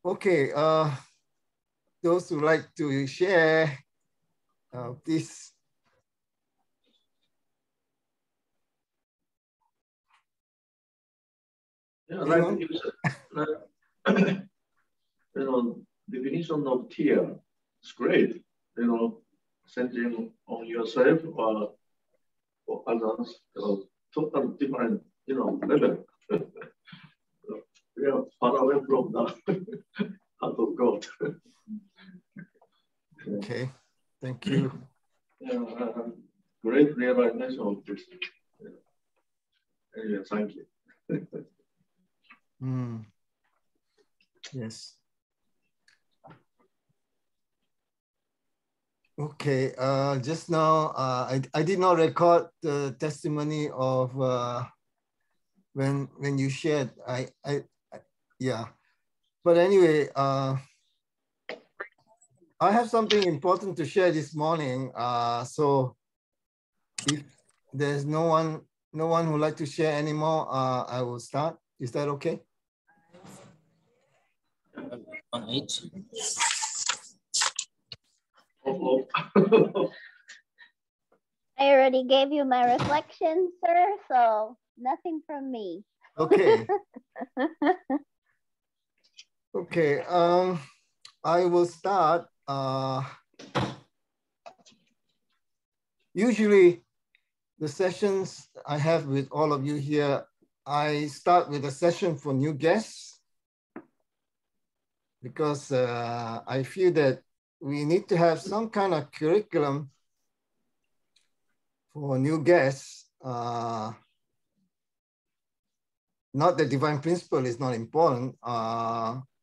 Okay, those who like to share, please. Yeah, like you said, definition of tear is great. Sending on yourself or others, total different, level. We are far away from the heart of God. Okay, thank you. Yeah, great realization of this. Yeah, thank you. Yes. Okay, just now, I did not record the testimony of when you shared, yeah. But anyway, I have something important to share this morning. So if there's no one who would like to share anymore, I will start. Is that okay? On 8. I already gave you my reflection, sir, so nothing from me. Okay. Okay, I will start. Usually the sessions I have with all of you here, I start with a session for new guests because I feel that we need to have some kind of curriculum for new guests. Not that divine principle is not important.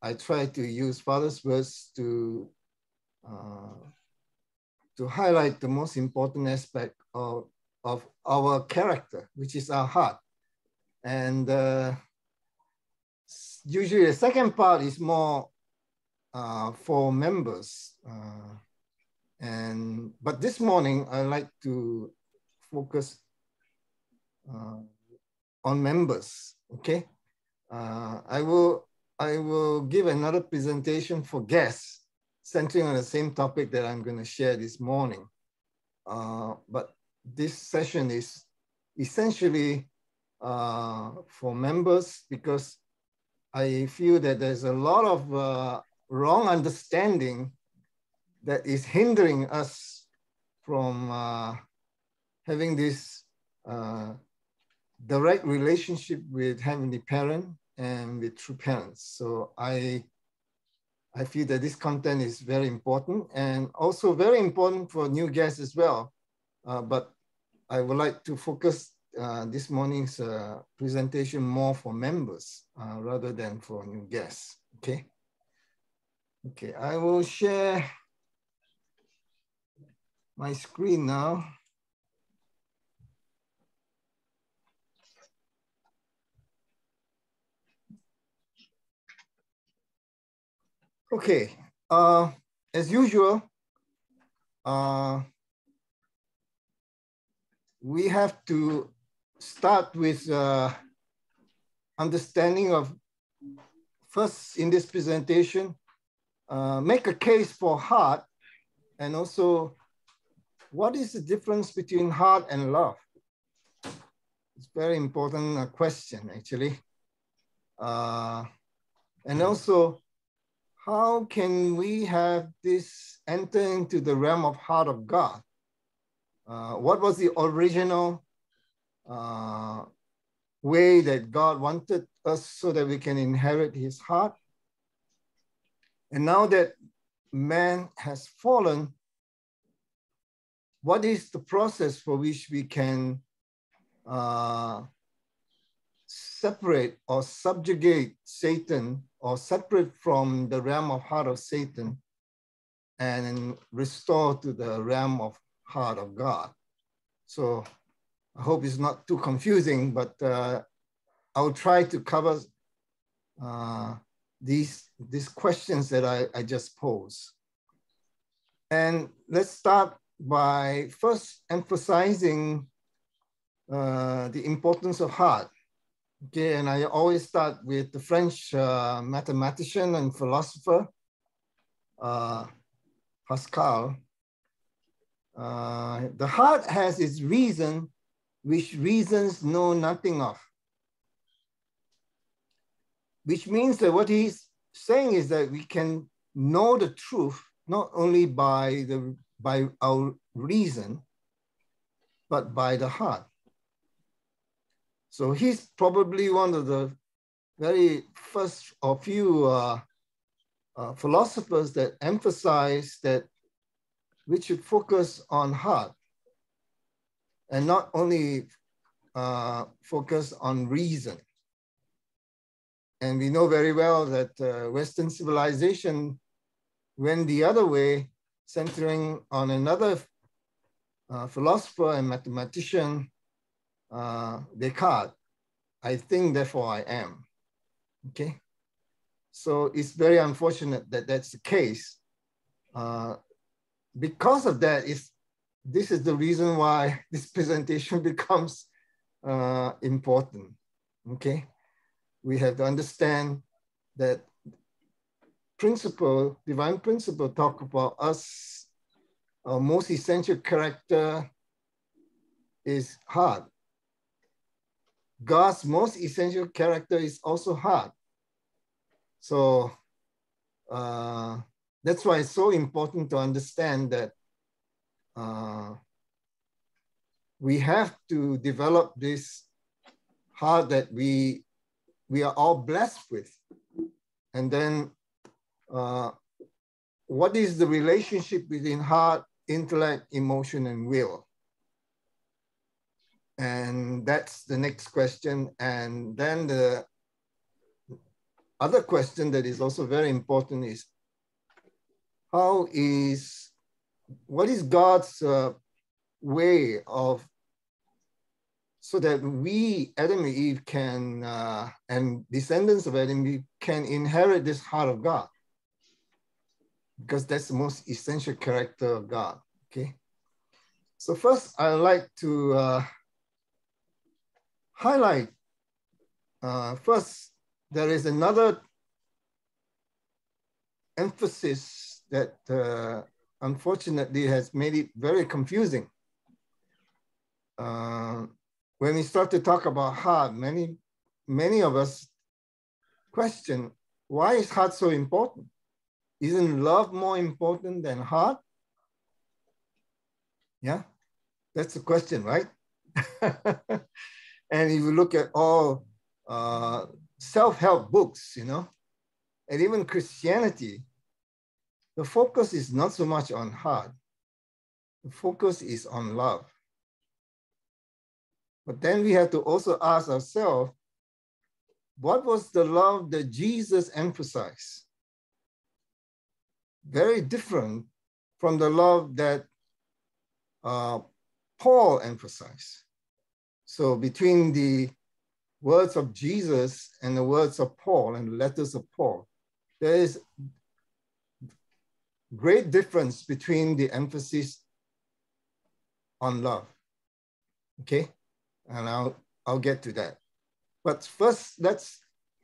I try to use Father's words to highlight the most important aspect of our character, which is our heart. And usually the second part is more for members. But this morning, I like to focus on members, okay? I will give another presentation for guests, centering on the same topic that I'm going to share this morning. But this session is essentially for members because I feel that there's a lot of wrong understanding that is hindering us from having this direct relationship with Heavenly Parent and with true parents. So I feel that this content is very important and also very important for new guests as well. But I would like to focus this morning's presentation more for members rather than for new guests, okay? Okay, I will share my screen now. Okay, as usual, we have to start with understanding of, first in this presentation, make a case for heart, and also what is the difference between heart and love? It's a very important question, actually. And also, how can we have this enter into the realm of heart of God? What was the original way that God wanted us so that we can inherit his heart? And now that man has fallen, what is the process for which we can separate or subjugate Satan or separate from the realm of heart of Satan and restore to the realm of heart of God? So I hope it's not too confusing, but I'll try to cover these questions that I just posed. And let's start by first emphasizing the importance of heart. Okay, and I always start with the French mathematician and philosopher, Pascal. The heart has its reason, which reasons know nothing of. Which means that what he's saying is that we can know the truth not only by our reason, but by the heart. So he's probably one of the very first or few philosophers that emphasize that we should focus on heart and not only focus on reason. And we know very well that Western civilization went the other way, centering on another philosopher and mathematician, Descartes. I think, therefore I am. Okay. So it's very unfortunate that that's the case. Because of that, this is the reason why this presentation becomes important. Okay. We have to understand that principle, divine principle, talk about us, our most essential character is heart. God's most essential character is also heart. So that's why it's so important to understand that we have to develop this heart that we are all blessed with. And then what is the relationship between heart, intellect, emotion, and will? And that's the next question. And then the other question that is also very important is, what is God's way of, so that we, Adam and Eve, can, and descendants of Adam and Eve, can inherit this heart of God? Because that's the most essential character of God, okay? So first, I'd like to highlight, first, there is another emphasis that unfortunately has made it very confusing. When we start to talk about heart, many of us question, why is heart so important? Isn't love more important than heart? Yeah, that's the question, right? And if you look at all self-help books, you know, and even Christianity, the focus is not so much on heart. The focus is on love. But then we have to also ask ourselves, what was the love that Jesus emphasized? Very different from the love that Paul emphasized. So between the words of Jesus and the words of Paul and the letters of Paul, there is great difference between the emphasis on love. Okay, and I'll get to that. But first, let's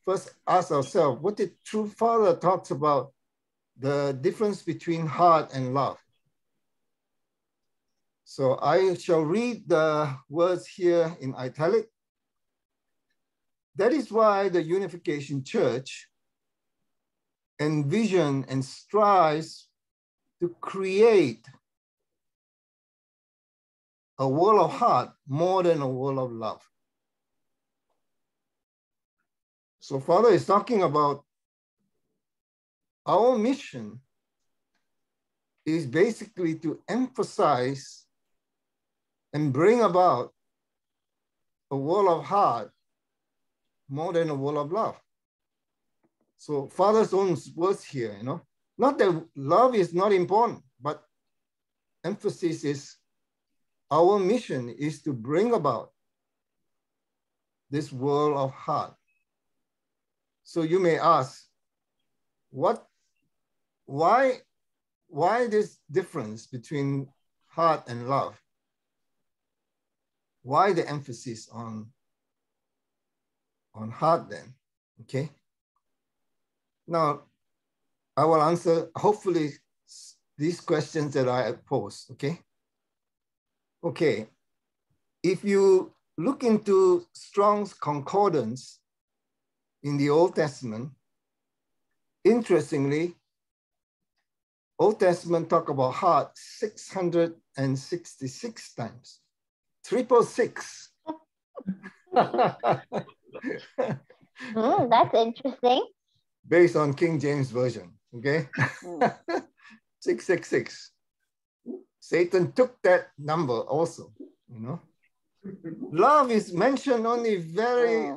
first ask ourselves, what did True Father talks about the difference between heart and love? So I shall read the words here in italic. That is why the Unification Church envisions and strives to create a world of heart more than a world of love. So Father is talking about our mission is basically to emphasize and bring about a world of heart more than a world of love. So Father's own words here, you know, not that love is not important, but emphasis is our mission is to bring about this world of heart. So you may ask, why this difference between heart and love? Why the emphasis on on heart then, okay? Now, I will answer, hopefully, these questions that I have posed, okay? Okay, if you look into Strong's Concordance in the Old Testament, interestingly, Old Testament talk about heart 666 times, 666. That's interesting. Based on King James Version, okay? 666. Satan took that number also, you know. Love is mentioned only very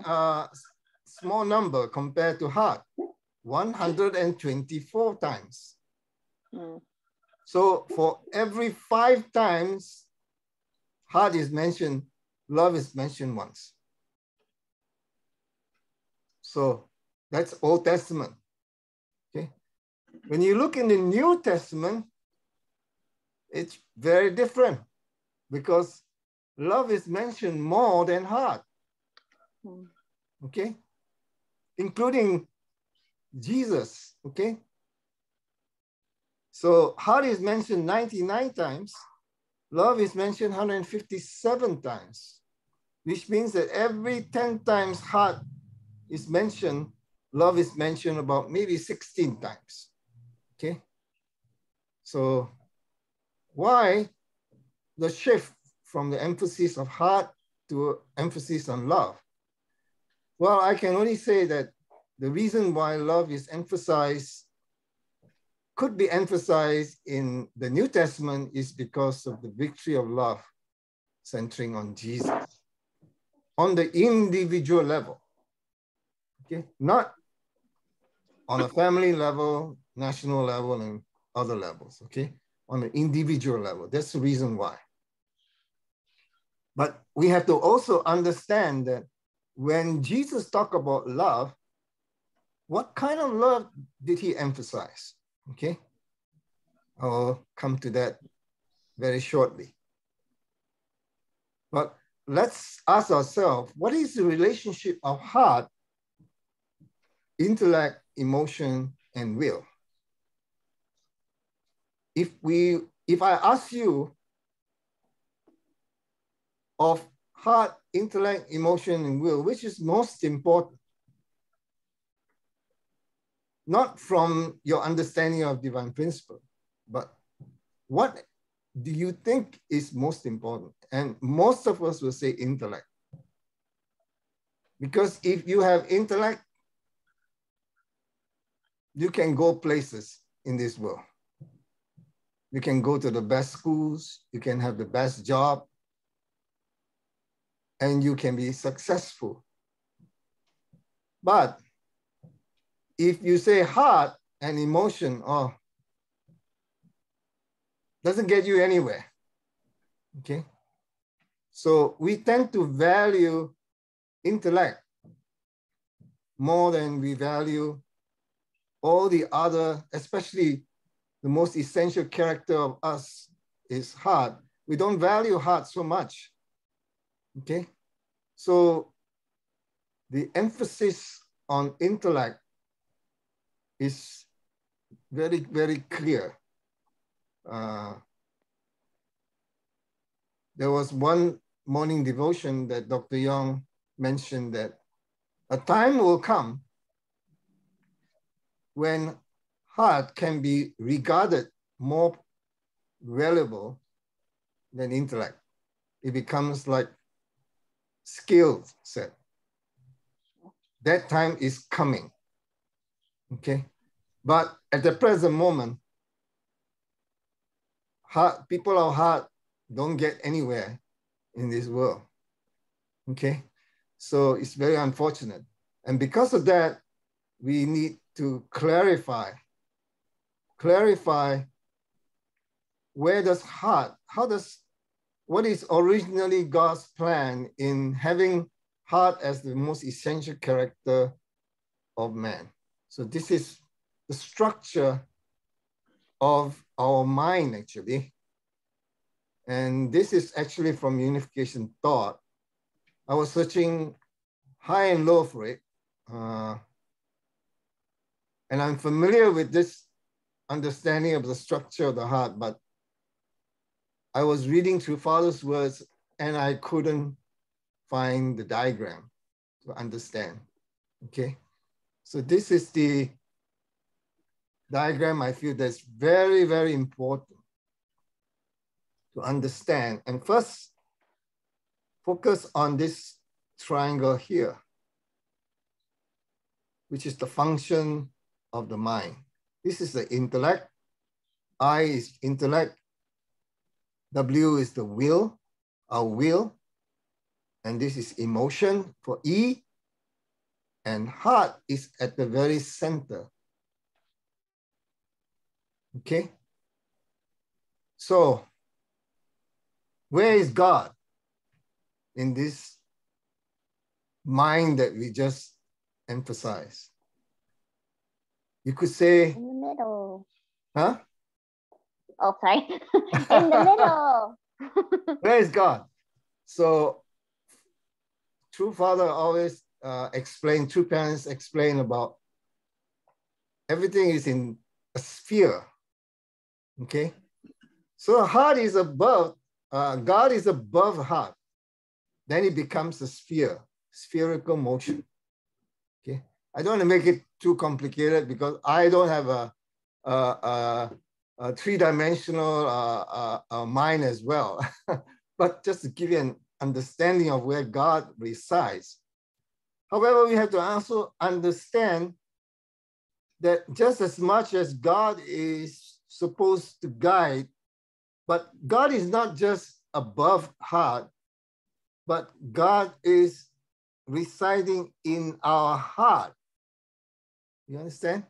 small number compared to heart, 124 times. So for every 5 times heart is mentioned, love is mentioned once. So that's Old Testament, okay? When you look in the New Testament, it's very different because love is mentioned more than heart, okay? Including Jesus, okay? So heart is mentioned 99 times, love is mentioned 157 times, which means that every 10 times heart is mentioned, love is mentioned about maybe 16 times, okay? So why the shift from the emphasis of heart to emphasis on love? Well, I can only say that the reason why love is emphasized, could be emphasized in the New Testament is because of the victory of love centering on Jesus on the individual level, okay? Not on a family level, national level, and other levels, okay? On the individual level, that's the reason why. But we have to also understand that when Jesus talked about love, what kind of love did he emphasize? Okay, I'll come to that very shortly. But let's ask ourselves, what is the relationship of heart, intellect, emotion, and will? If I ask you of heart, intellect, emotion, and will, which is most important? Not from your understanding of divine principle, but what do you think is most important? And most of us will say intellect. Because if you have intellect, you can go places in this world. You can go to the best schools, you can have the best job, and you can be successful. But if you say heart and emotion, oh, doesn't get you anywhere, okay? So we tend to value intellect more than we value all the other, especially the most essential character of us is heart. We don't value heart so much, okay? So the emphasis on intellect is very, very clear. There was one morning devotion that Dr. Young mentioned that a time will come when heart can be regarded more valuable than intellect. It becomes like skill set. That time is coming, okay? But at the present moment, people of heart don't get anywhere in this world, okay? So it's very unfortunate. And because of that, we need to clarify where does heart, what is originally God's plan in having heart as the most essential character of man. So this is the structure of our mind actually. And this is actually from Unification Thought. I was searching high and low for it. And I'm familiar with this understanding of the structure of the heart, but I was reading through Father's words and I couldn't find the diagram to understand, okay? So this is the diagram I feel that's very, very important to understand. And first, focus on this triangle here, which is the function of the mind. This is the intellect. I is intellect. W is the will, our will. And this is emotion for E. And heart is at the very center. Okay? So, where is God in this mind that we just emphasized? You could say, In the middle. huh? Oh, sorry. In the middle. Where is God? So, true father always true parents explain about everything is in a sphere. Okay? So, heart is above, God is above heart. Then it becomes a sphere, spherical motion. Okay? I don't want to make it too complicated because I don't have a three-dimensional mind as well. But just to give you an understanding of where God resides. However, we have to also understand that just as much as God is supposed to guide, but God is not just above heart, but God is residing in our heart. You understand?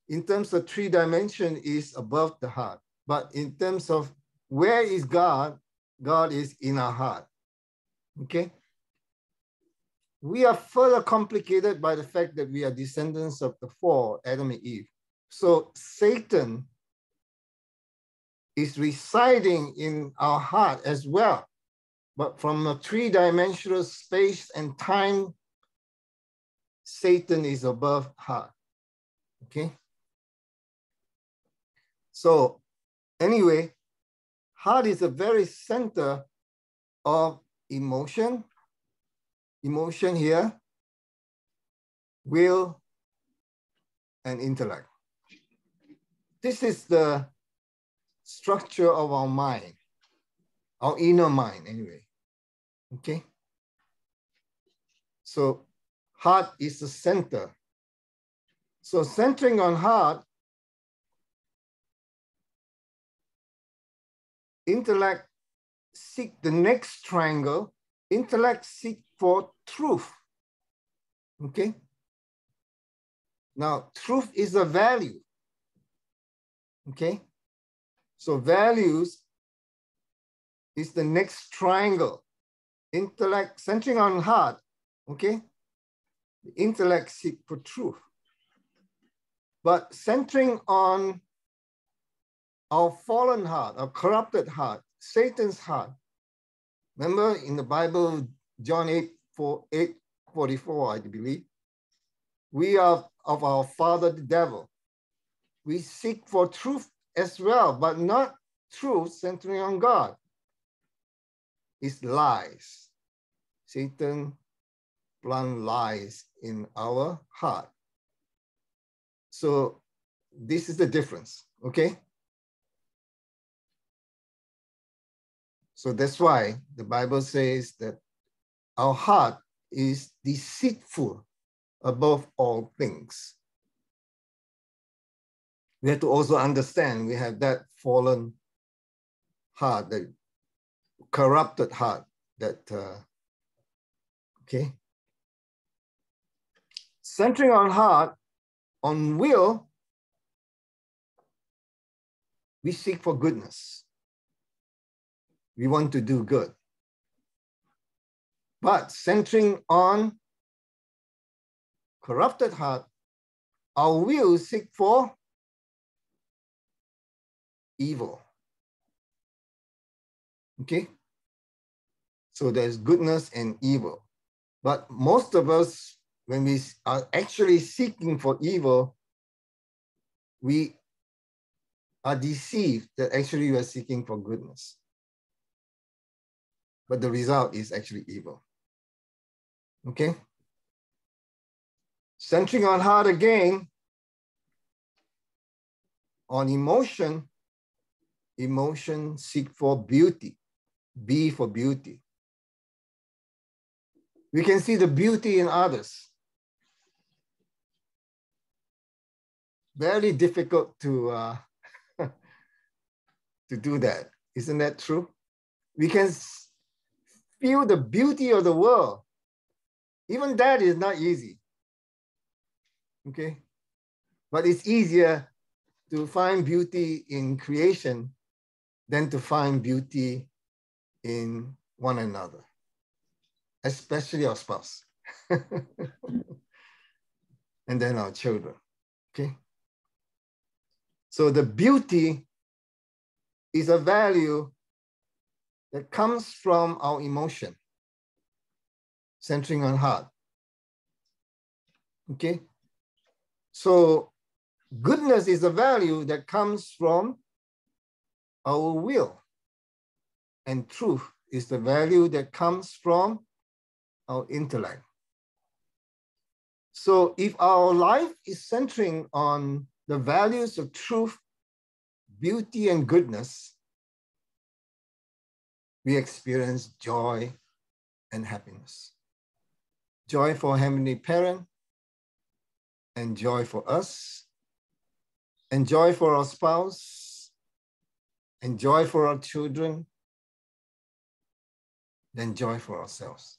In terms of three dimension is above the heart. But in terms of where is God, God is in our heart. Okay? We are further complicated by the fact that we are descendants of the fall, Adam and Eve. So Satan is residing in our heart as well. But from a three-dimensional space and time, Satan is above heart. Okay? So anyway, heart is the very center of emotion. Emotion here, will, and intellect. This is the structure of our mind, our inner mind anyway, okay? So heart is the center. So centering on heart, intellect seek the next triangle, intellect seek for truth, okay? Now, truth is a value, okay? So values is the next triangle. Intellect, centering on heart, okay? The intellect seek for truth. But centering on our fallen heart, our corrupted heart, Satan's heart. Remember in the Bible, John 8:44, I believe, we are of our father, the devil. We seek for truth as well, but not truth centering on God. It's lies. Satan plant lies in our heart. So this is the difference, okay? So that's why the Bible says that our heart is deceitful above all things. We have to also understand we have that fallen heart, that corrupted heart, that, okay? Centering on heart, on will, we seek for goodness. We want to do good. But centering on corrupted heart, our will seek for evil. Okay? So there's goodness and evil. But most of us, when we are actually seeking for evil, we are deceived that actually we are seeking for goodness. But the result is actually evil. Okay? Centering on heart again, on emotion, emotion seek for beauty, B for beauty. We can see the beauty in others. Very difficult to do that. Isn't that true? We can feel the beauty of the world. Even that is not easy. Okay? But it's easier to find beauty in creation than to find beauty in one another, especially our spouse. And then our children. Okay? So the beauty is a value that comes from our emotion, centering on heart. Okay? So goodness is a value that comes from our will. And truth is the value that comes from our intellect. So if our life is centering on the values of truth, beauty, and goodness, we experience joy and happiness. Joy for Heavenly Parent, and joy for us, and joy for our spouse, and joy for our children, then joy for ourselves.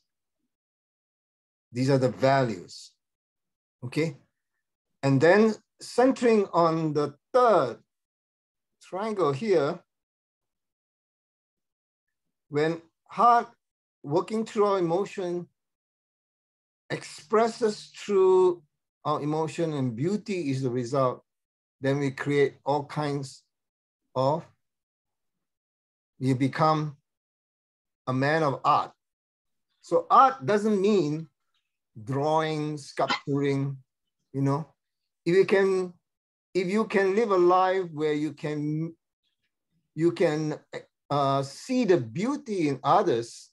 These are the values, okay? And then centering on the third triangle here, when heart working through our emotion expresses through our emotion and beauty is the result, then we create all kinds of, you become a man of art. So art doesn't mean drawing, sculpturing, you know. If you can live a life where you can see the beauty in others,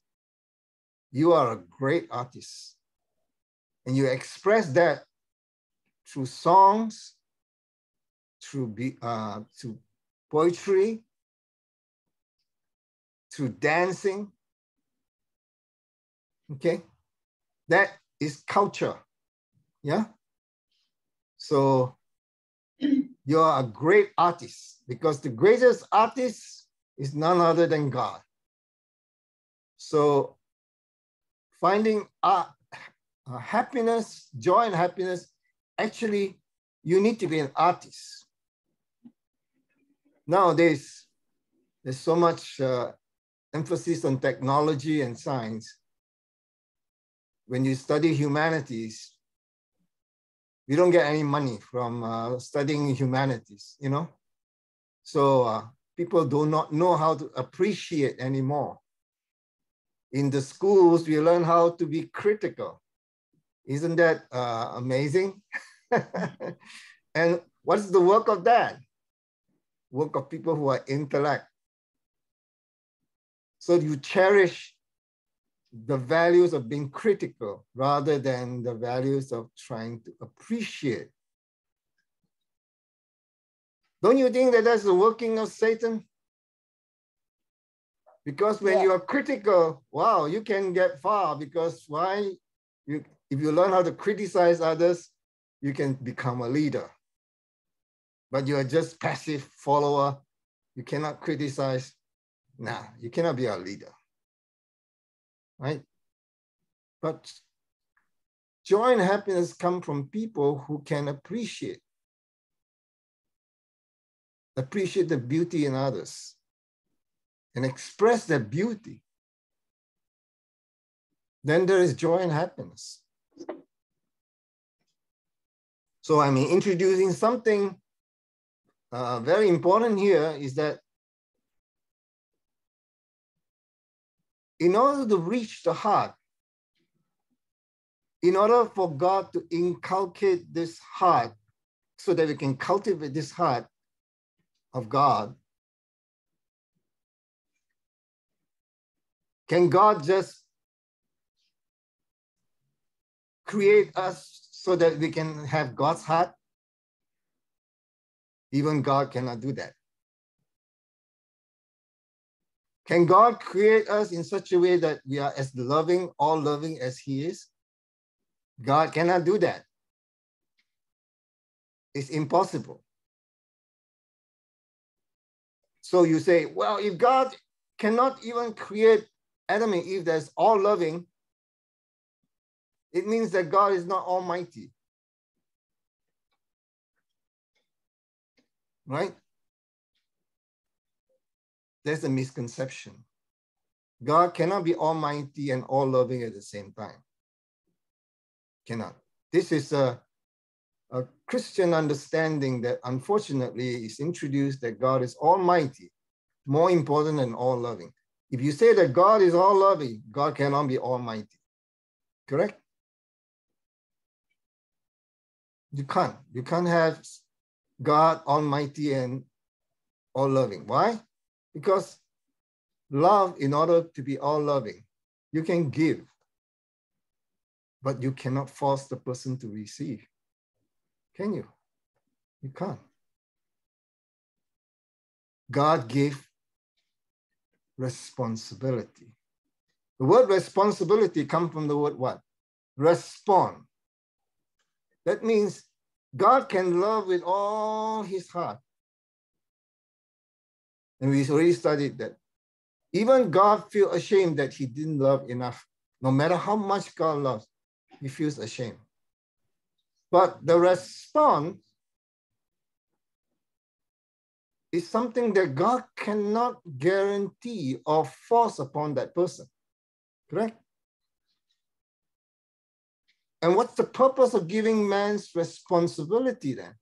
you are a great artist. And you express that through songs, through poetry, through dancing. Okay? That is culture. Yeah? So you are a great artist because the greatest artist is none other than God. So finding happiness, joy and happiness, actually, you need to be an artist. Nowadays, there's so much emphasis on technology and science. When you study humanities, you don't get any money from studying humanities, you know? So people do not know how to appreciate anymore. In the schools, we learn how to be critical. Isn't that amazing? And what's the work of that? Work of people who are intellect. So you cherish the values of being critical rather than the values of trying to appreciate. Don't you think that that's the working of Satan? Because when you are critical, wow, you can get far because if you learn how to criticize others, you can become a leader. But you are just passive follower. You cannot criticize. Nah, you cannot be a leader, right? But joy and happiness come from people who can appreciate the beauty in others and express that beauty. Then there is joy and happiness. So I mean, introducing something very important here is that in order to reach the heart, in order for God to inculcate this heart so that we can cultivate this heart of God, can God just create us so that we can have God's heart? Even God cannot do that. Can God create us in such a way that we are as loving, all loving as He is? God cannot do that. It's impossible. So you say, well, if God cannot even create Adam and Eve that's all loving, it means that God is not almighty. Right? There's a misconception. God cannot be almighty and all loving at the same time. Cannot. This is a Christian understanding that unfortunately is introduced that God is almighty, more important than all loving. If you say that God is all loving, God cannot be almighty. Correct? You can't. You can't have God almighty and all loving. Why? Because love, in order to be all loving, you can give, but you cannot force the person to receive. Can you? You can't. God gave responsibility. The word responsibility comes from the word what? Respond. That means God can love with all his heart. And we already studied that. Even God feels ashamed that he didn't love enough. No matter how much God loves, he feels ashamed. But the response is something that God cannot guarantee or force upon that person. Correct? And what's the purpose of giving man's responsibility then?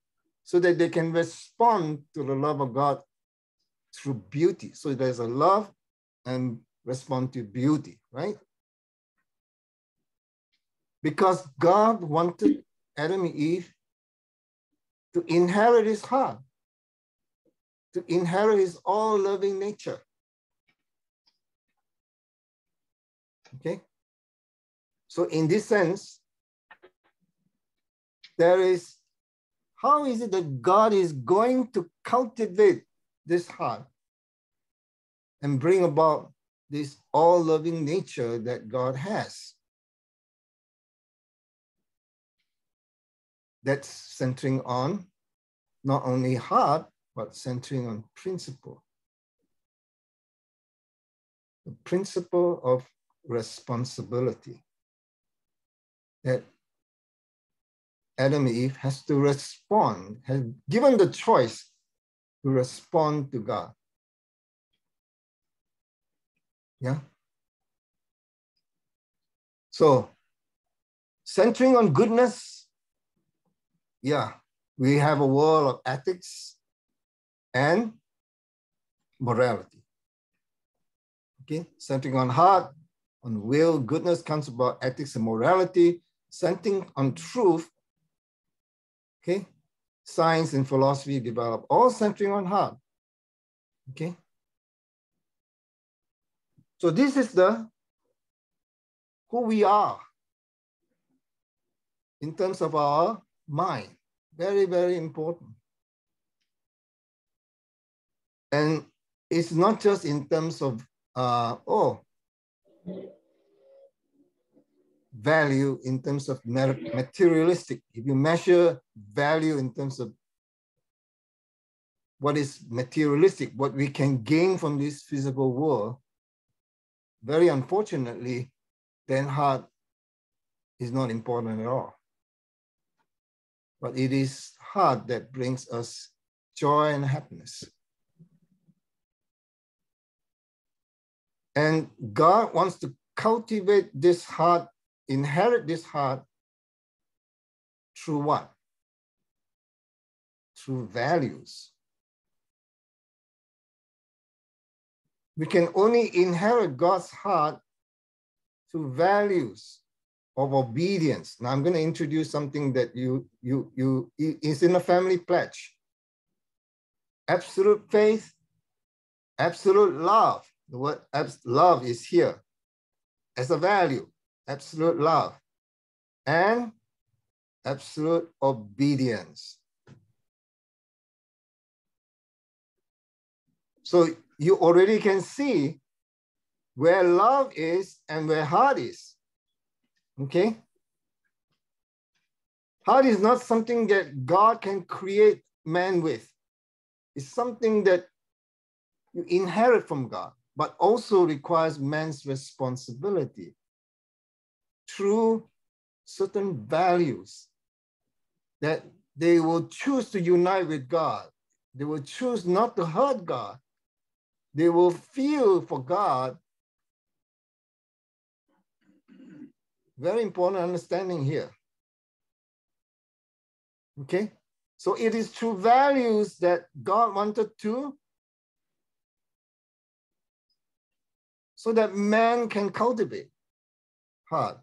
So that they can respond to the love of God through beauty. So there's a love and respond to beauty, right? Because God wanted Adam and Eve to inherit his heart, to inherit his all-loving nature. Okay? So in this sense, there is, how is it that God is going to cultivate this heart and bring about this all-loving nature that God has? That's centering on not only heart, but centering on principle. The principle of responsibility. That Adam and Eve has to respond, has given the choice to respond to God. Yeah. So, centering on goodness, yeah, we have a world of ethics and morality. Okay, centering on heart, on will, goodness comes about ethics and morality. Centering on truth, okay, science and philosophy develop, all centering on heart. Okay. So this is the who we are in terms of our mind. Very, very important. And it's not just in terms of value in terms of materialistic. If you measure value in terms of what is materialistic, what we can gain from this physical world, very unfortunately, then heart is not important at all. But it is heart that brings us joy and happiness. And God wants to cultivate this heart, inherit this heart through what? Through values. We can only inherit God's heart through values. of obedience. Now I'm going to introduce something that is in a family pledge. Absolute faith, absolute love. The word love is here as a value, absolute love, and absolute obedience. So you already can see where love is and where heart is. Okay? Heart is not something that God can create man with. It's something that you inherit from God, but also requires man's responsibility through certain values that they will choose to unite with God. They will choose not to hurt God. They will feel for God. Very important understanding here. Okay? So it is through values that God wanted to, so that man can cultivate heart.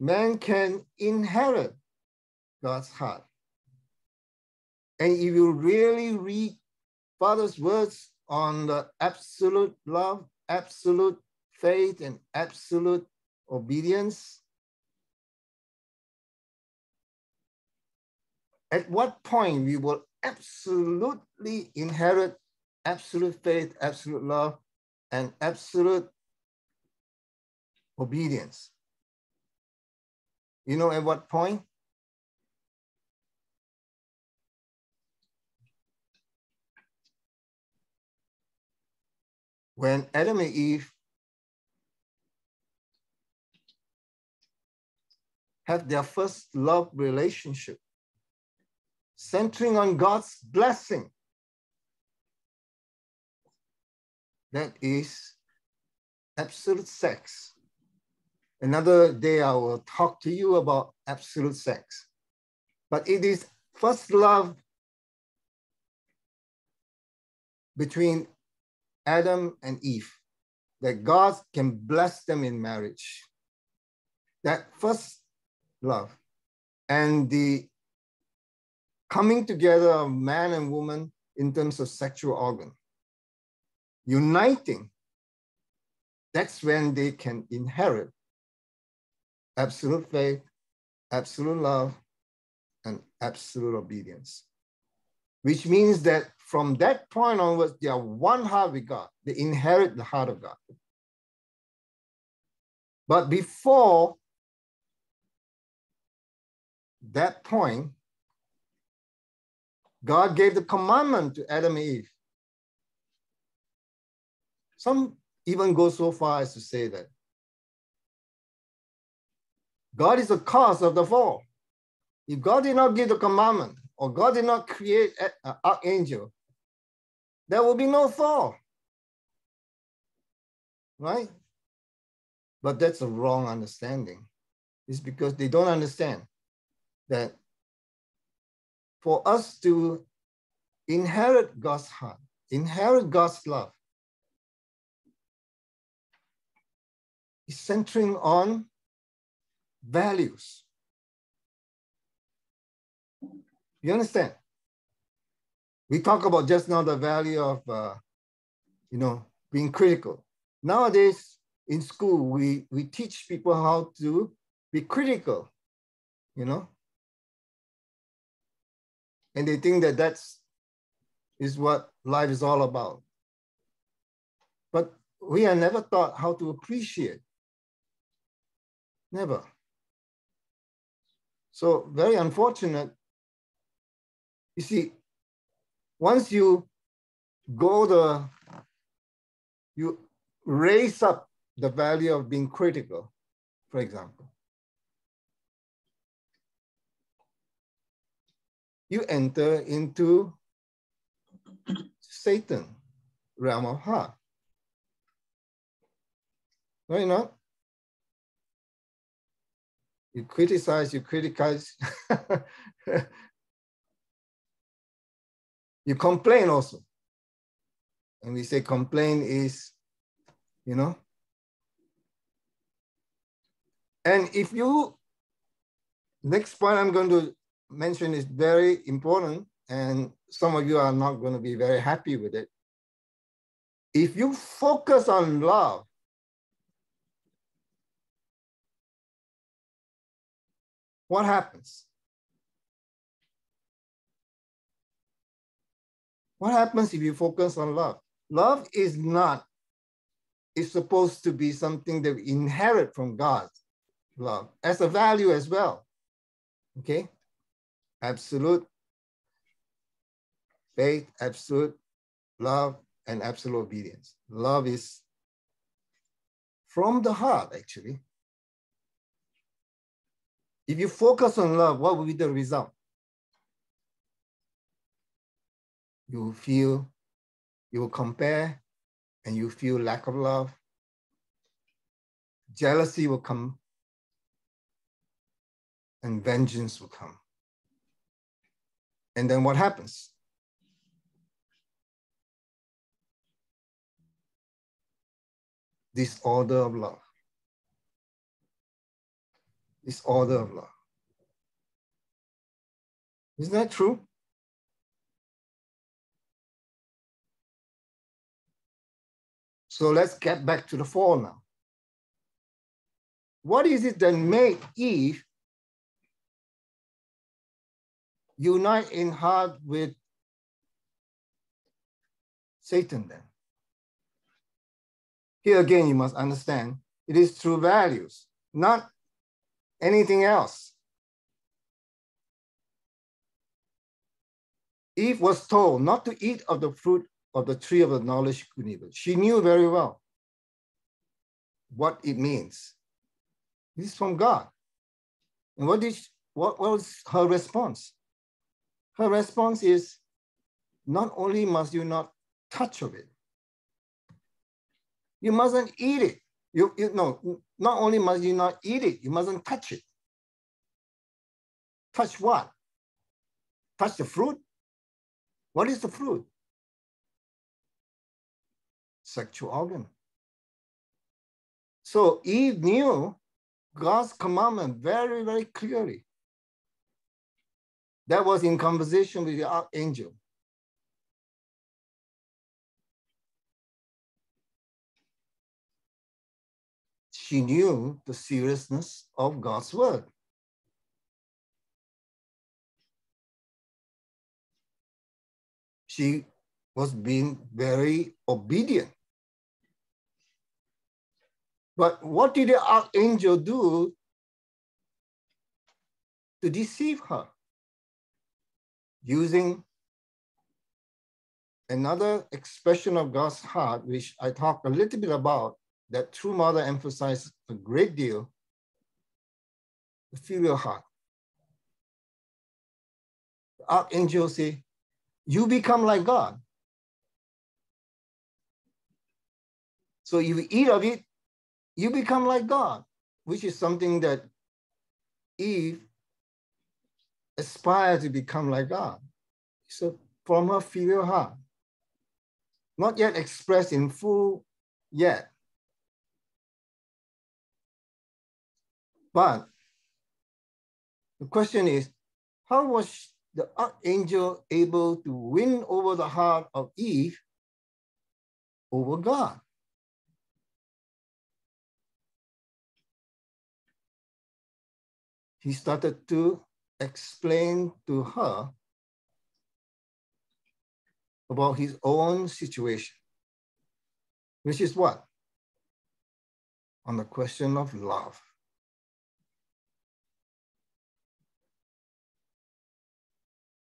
Man can inherit God's heart. And if you really read Father's words on the absolute love, absolute faith, and absolute obedience, at what point we will absolutely inherit absolute faith, absolute love, and absolute obedience? You know at what point? When Adam and Eve had their first love relationship, centering on God's blessing. That is absolute sex. Another day I will talk to you about absolute sex. But it is first love between Adam and Eve that God can bless them in marriage. That first love and the coming together of man and woman in terms of sexual organ, uniting, that's when they can inherit absolute faith, absolute love, and absolute obedience. Which means that from that point onwards, they are one heart with God. They inherit the heart of God. But before that point, God gave the commandment to Adam and Eve. Some even go so far as to say that God is the cause of the fall. If God did not give the commandment, or God did not create an archangel, there will be no fall. Right? But that's a wrong understanding. It's because they don't understand that for us to inherit God's heart, inherit God's love, is centering on values. You understand? We talk about just now the value of, being critical. Nowadays in school, we teach people how to be critical, and they think that is what life is all about. But we are never taught how to appreciate. Never. So very unfortunate. You see, once you raise up the value of being critical, for example, you enter into Satan realm of heart. No, you're not. You criticize. You complain also. And we say complain is, And if you, next point I'm going to mention is very important, and some of you are not going to be very happy with it. If you focus on love, what happens? What happens if you focus on love? Love is not, it's supposed to be something that we inherit from God, love, as a value as well, okay? Absolute faith, absolute love, and absolute obedience. Love is from the heart, actually. If you focus on love, what will be the result? You will feel, you will compare, and you feel lack of love. Jealousy will come, and vengeance will come. And then what happens? Disorder of love. Disorder of love. Isn't that true? So let's get back to the fall now. What is it that made Eve unite in heart with Satan then? Here again, you must understand, it is through values, not anything else. Eve was told not to eat of the fruit of the tree of the knowledge of good and evil. She knew very well what it means. This is from God. And what was her response? Her response is, not only must you not touch of it, you mustn't eat it. Not only must you not eat it, you mustn't touch it. Touch what? Touch the fruit? What is the fruit? Sexual organ. So Eve knew God's commandment very, very clearly. That was in conversation with the archangel. She knew the seriousness of God's word. She was being very obedient. But what did the archangel do to deceive her? Using another expression of God's heart, which I talked a little bit about, that True Mother emphasized a great deal, the filial heart. The archangel said, you become like God. So if you eat of it, you become like God, which is something that Eve aspired to become like God. So from her filial heart, not yet expressed in full yet. But the question is, how was the archangel able to win over the heart of Eve over God? He started to explain to her about his own situation, which is what? On the question of love.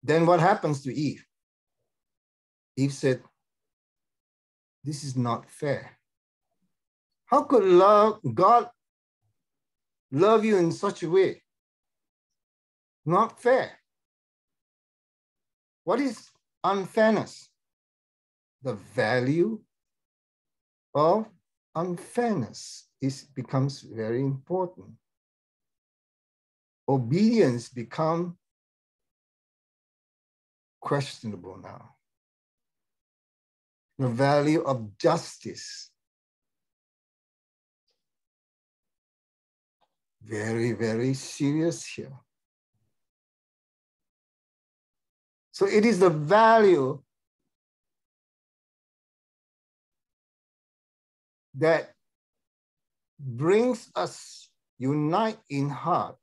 Then what happens to Eve? Eve said, this is not fair. How could God love you in such a way? Not fair. What is unfairness? The value of unfairness becomes very important. Obedience becomes questionable now. The value of justice very, very serious here. So it is the value that brings us unite in heart,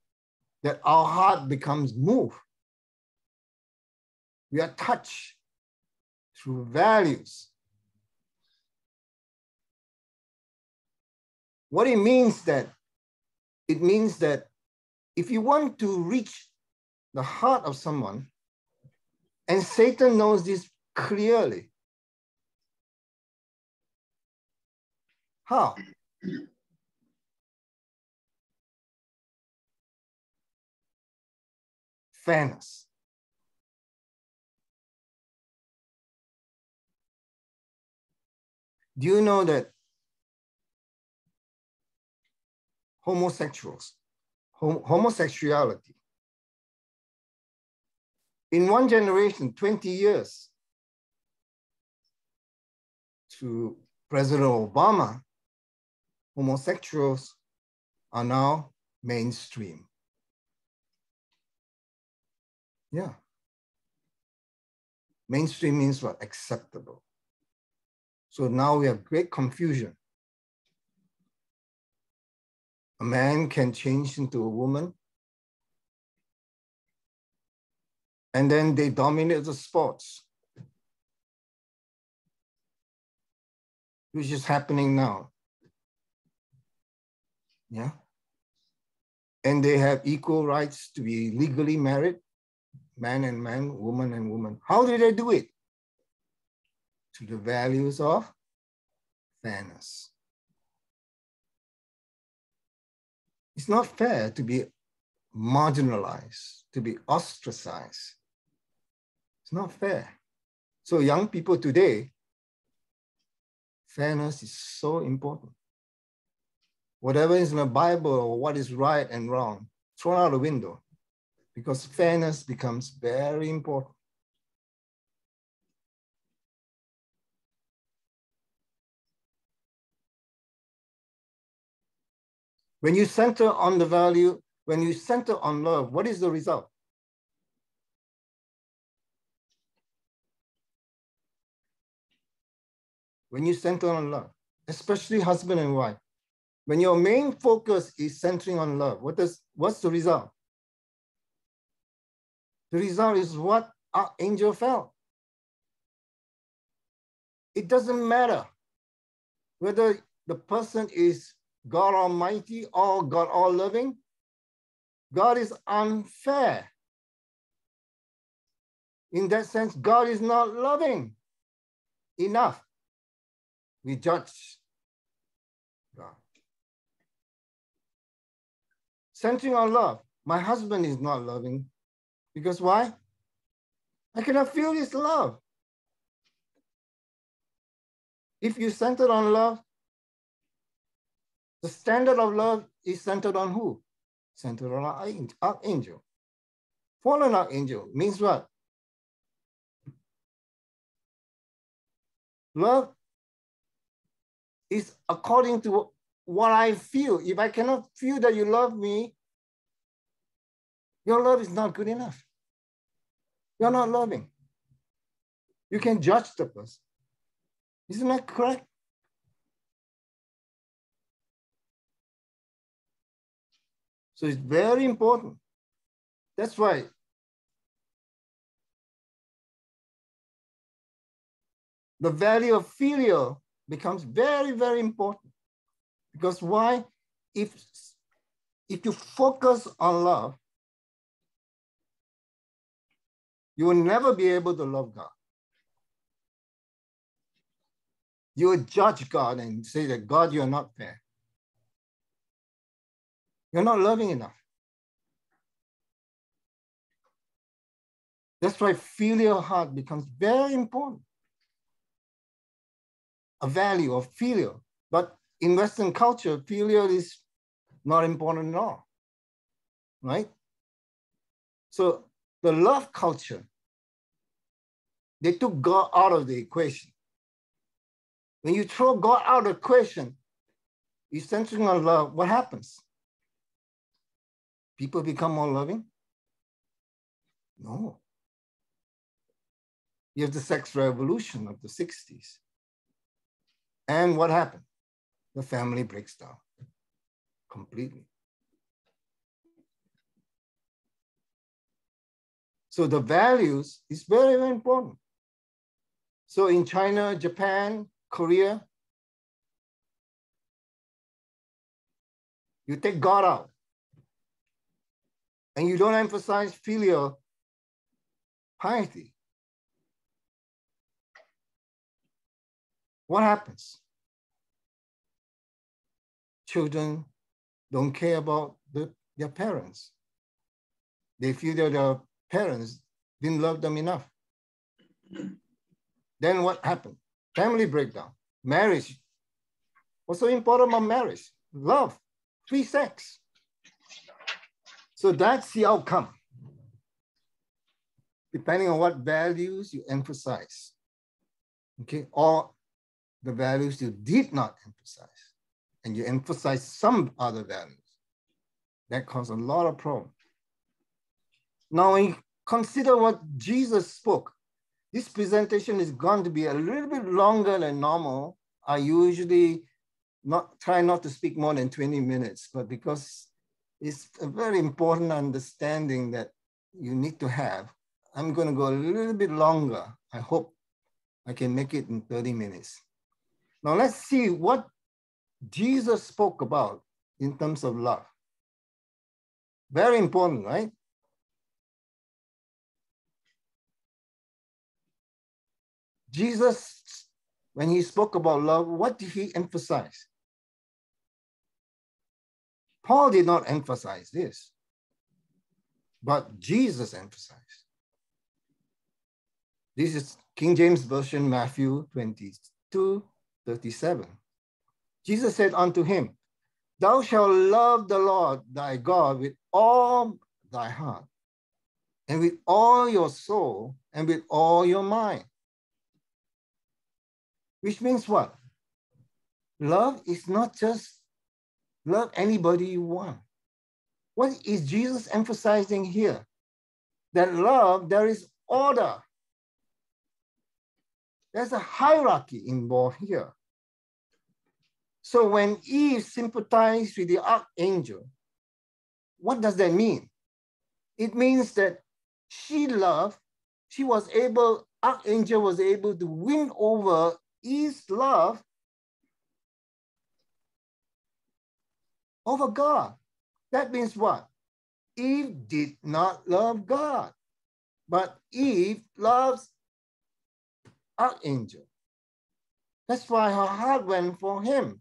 that our heart becomes moved. We are touched through values. What it means that if you want to reach the heart of someone, and Satan knows this clearly. How? Fairness. Do you know that homosexuality, in one generation, 20 years, to President Obama, homosexuals are now mainstream. Yeah. Mainstream means what? Acceptable. So now we have great confusion. A man can change into a woman, and then they dominate the sports, which is happening now. Yeah. And they have equal rights to be legally married, man and man, woman and woman. How do they do it? To the values of fairness. It's not fair to be marginalized, to be ostracized. It's not fair. So young people today, fairness is so important. Whatever is in the Bible or what is right and wrong, thrown out the window, because fairness becomes very important. When you center on the value, when you center on love, what is the result? When you center on love, especially husband and wife, when your main focus is centering on love, what's the result? The result is what Archangel felt. It doesn't matter whether the person is God Almighty or God All-Loving. God is unfair. In that sense, God is not loving enough. We judge God. Centering on love. My husband is not loving. Because why? I cannot feel his love. If you center on love, the standard of love is centered on who? Centered on Archangel. Fallen Archangel means what? Love is according to what I feel. If I cannot feel that you love me, your love is not good enough. You're not loving. You can judge the person. Isn't that correct? So it's very important. That's why the value of filial becomes very, very important. Because why? If you focus on love, you will never be able to love God. You will judge God and say that, God, you're not fair. You're not loving enough. That's why filial heart becomes very important. A value of filial. But in Western culture, filial is not important at all, right? So the love culture, they took God out of the equation. When you throw God out of the equation, you're centering on love, what happens? people become more loving? No. You have the sex revolution of the 60s. And what happened? The family breaks down completely. So the values is very, very important. So in China, Japan, Korea, you take God out and you don't emphasize filial piety. What happens? Children don't care about their parents. They feel that their parents didn't love them enough. Then what happened? Family breakdown, marriage. What's so important about marriage? Love, free sex. So that's the outcome, depending on what values you emphasize, okay? Or the values you did not emphasize, and you emphasize some other values. That causes a lot of problems. Now, when you consider what Jesus spoke, this presentation is going to be a little bit longer than normal. I usually try not to speak more than 20 minutes, but because it's a very important understanding that you need to have, I'm going to go a little bit longer. I hope I can make it in 30 minutes. Now let's see what Jesus spoke about in terms of love. Very important, right? Jesus, when he spoke about love, what did he emphasize? Paul did not emphasize this, but Jesus emphasized. This is King James Version, Matthew 22:37. Jesus said unto him, thou shalt love the Lord thy God with all thy heart, and with all your soul, and with all your mind. Which means what? Love is not just love anybody you want. What is Jesus emphasizing here? That love, there is order. There's a hierarchy involved here. So when Eve sympathized with the archangel, what does that mean? It means that archangel was able to win over Eve's love over God. That means what? Eve did not love God, but Eve loves archangel. That's why her heart went for him.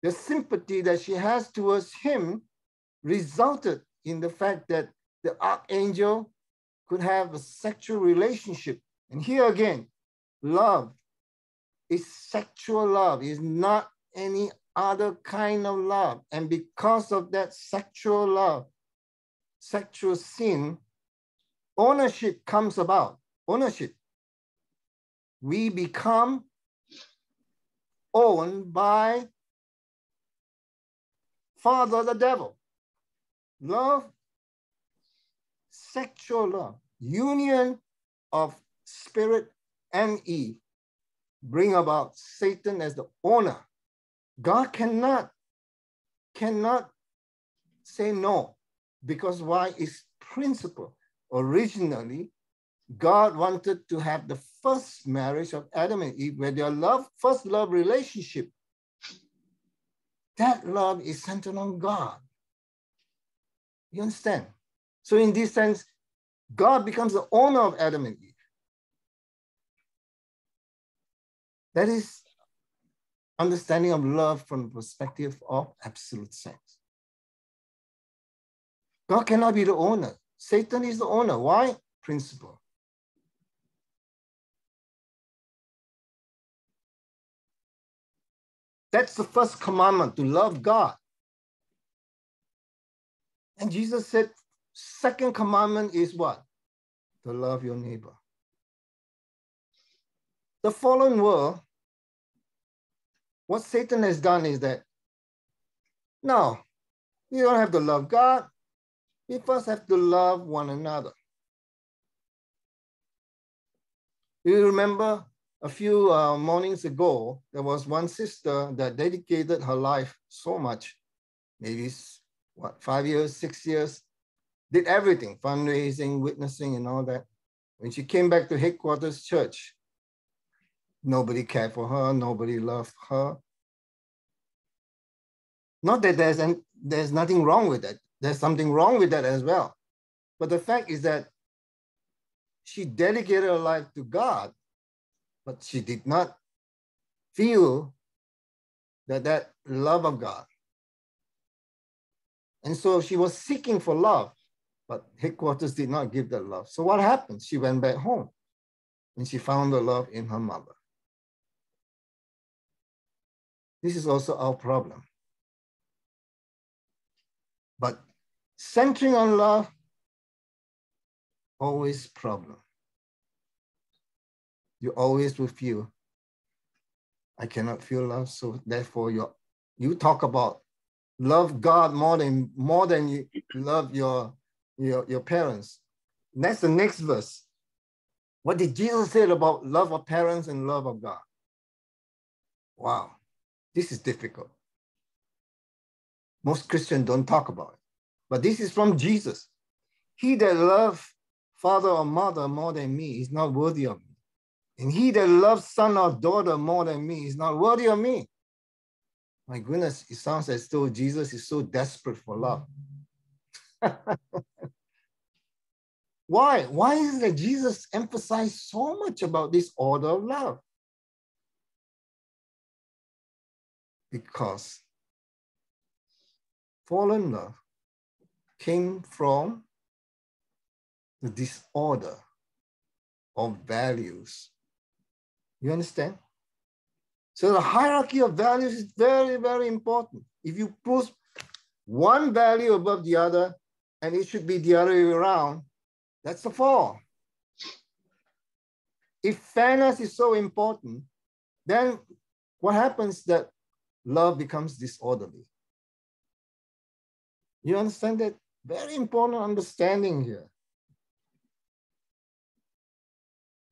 The sympathy that she has towards him resulted in the fact that the archangel could have a sexual relationship. And here again, love is sexual love, is not any other kind of love. And because of that sexual love, sexual sin, ownership comes about. Ownership. We become owned by Father the devil. Love, sexual love, union of spirit and Eve bring about Satan as the owner. God cannot say no, because why? It's principle. Originally, God wanted to have the first marriage of Adam and Eve, where their first love relationship, that love is centered on God. You understand? So in this sense, God becomes the owner of Adam and Eve. That is understanding of love from the perspective of absolute sex. God cannot be the owner. Satan is the owner. Why? Principle. That's the first commandment, to love God. And Jesus said, second commandment is what? To love your neighbor. The fallen world, what Satan has done is that, now, You don't have to love God. We first have to love one another. You remember a few mornings ago, there was one sister that dedicated her life so much, maybe what, 5 years, 6 years, did everything, fundraising, witnessing, and all that. When she came back to headquarters church, nobody cared for her, nobody loved her. Not that there's nothing wrong with that. There's something wrong with that as well. But the fact is that she dedicated her life to God, but she did not feel that love of God. And so she was seeking for love, but headquarters did not give that love. So what happened? She went back home and she found the love in her mother. This is also our problem. But centering on love, always problem. You always will feel, I cannot feel love, so therefore you talk about love God more than you love your parents. And that's the next verse. What did Jesus say about love of parents and love of God? Wow, this is difficult. Most Christians don't talk about it. But this is from Jesus. He that loves father or mother more than me is not worthy of me. And he that loves son or daughter more than me is not worthy of me. My goodness, it sounds as though Jesus is so desperate for love. Why? Why is it that Jesus emphasized so much about this order of love? Because fallen love came from the disorder of values. You understand? So the hierarchy of values is very, very important. If you put one value above the other, and it should be the other way around, that's the fall. If fairness is so important, then what happens that love becomes disorderly? You understand that? Very important understanding here.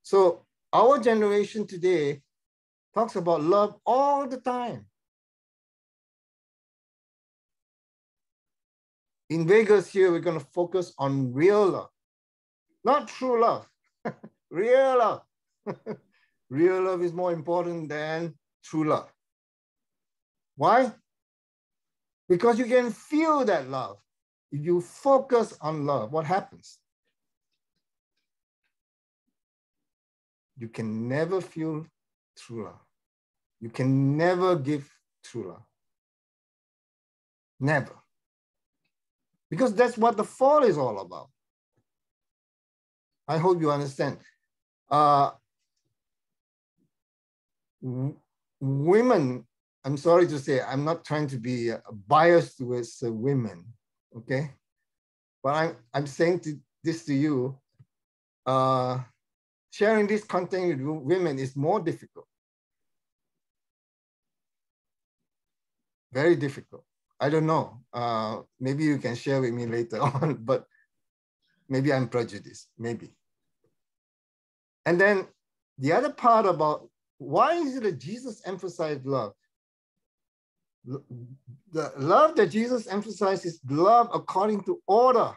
So our generation today talks about love all the time. In Vegas here, we're going to focus on real love, not true love, real love. Real love is more important than true love. Why? Because you can feel that love. If you focus on love, what happens? You can never feel true love. You can never give true love. Never. Because that's what the fall is all about. I hope you understand. Women, I'm sorry to say, I'm not trying to be biased towards women, okay? But I'm saying this to you, sharing this content with women is more difficult. Very difficult. I don't know. Maybe you can share with me later on, but maybe I'm prejudiced, maybe. And then the other part about why is it that Jesus emphasized love? The love that Jesus emphasized is love according to order.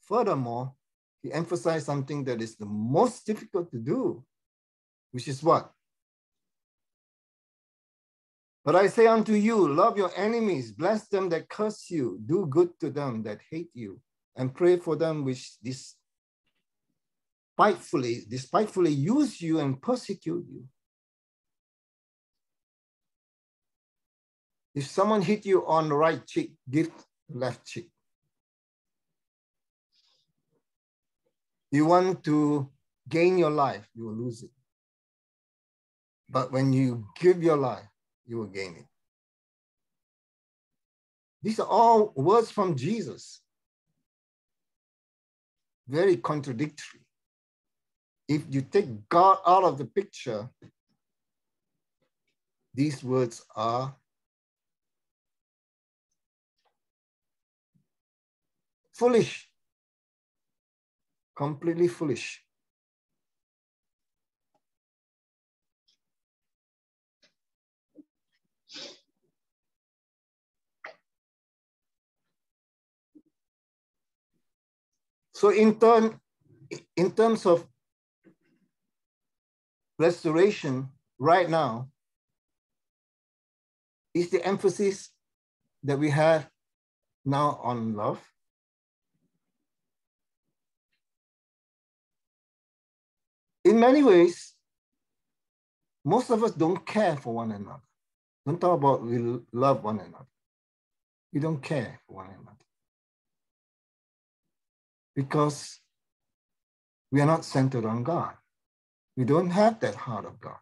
Furthermore, he emphasized something that is the most difficult to do, which is what? But I say unto you, love your enemies, bless them that curse you, do good to them that hate you, and pray for them which despitefully use you and persecute you. If someone hit you on the right cheek, give the left cheek. You want to gain your life, you will lose it. But when you give your life, you will gain it. These are all words from Jesus. Very contradictory. If you take God out of the picture, these words are Foolish. Completely foolish. So in terms of restoration right now, is the emphasis that we have now on love? In many ways, most of us don't care for one another. Don't talk about we love one another. We don't care for one another. Because we are not centered on God. We don't have that heart of God.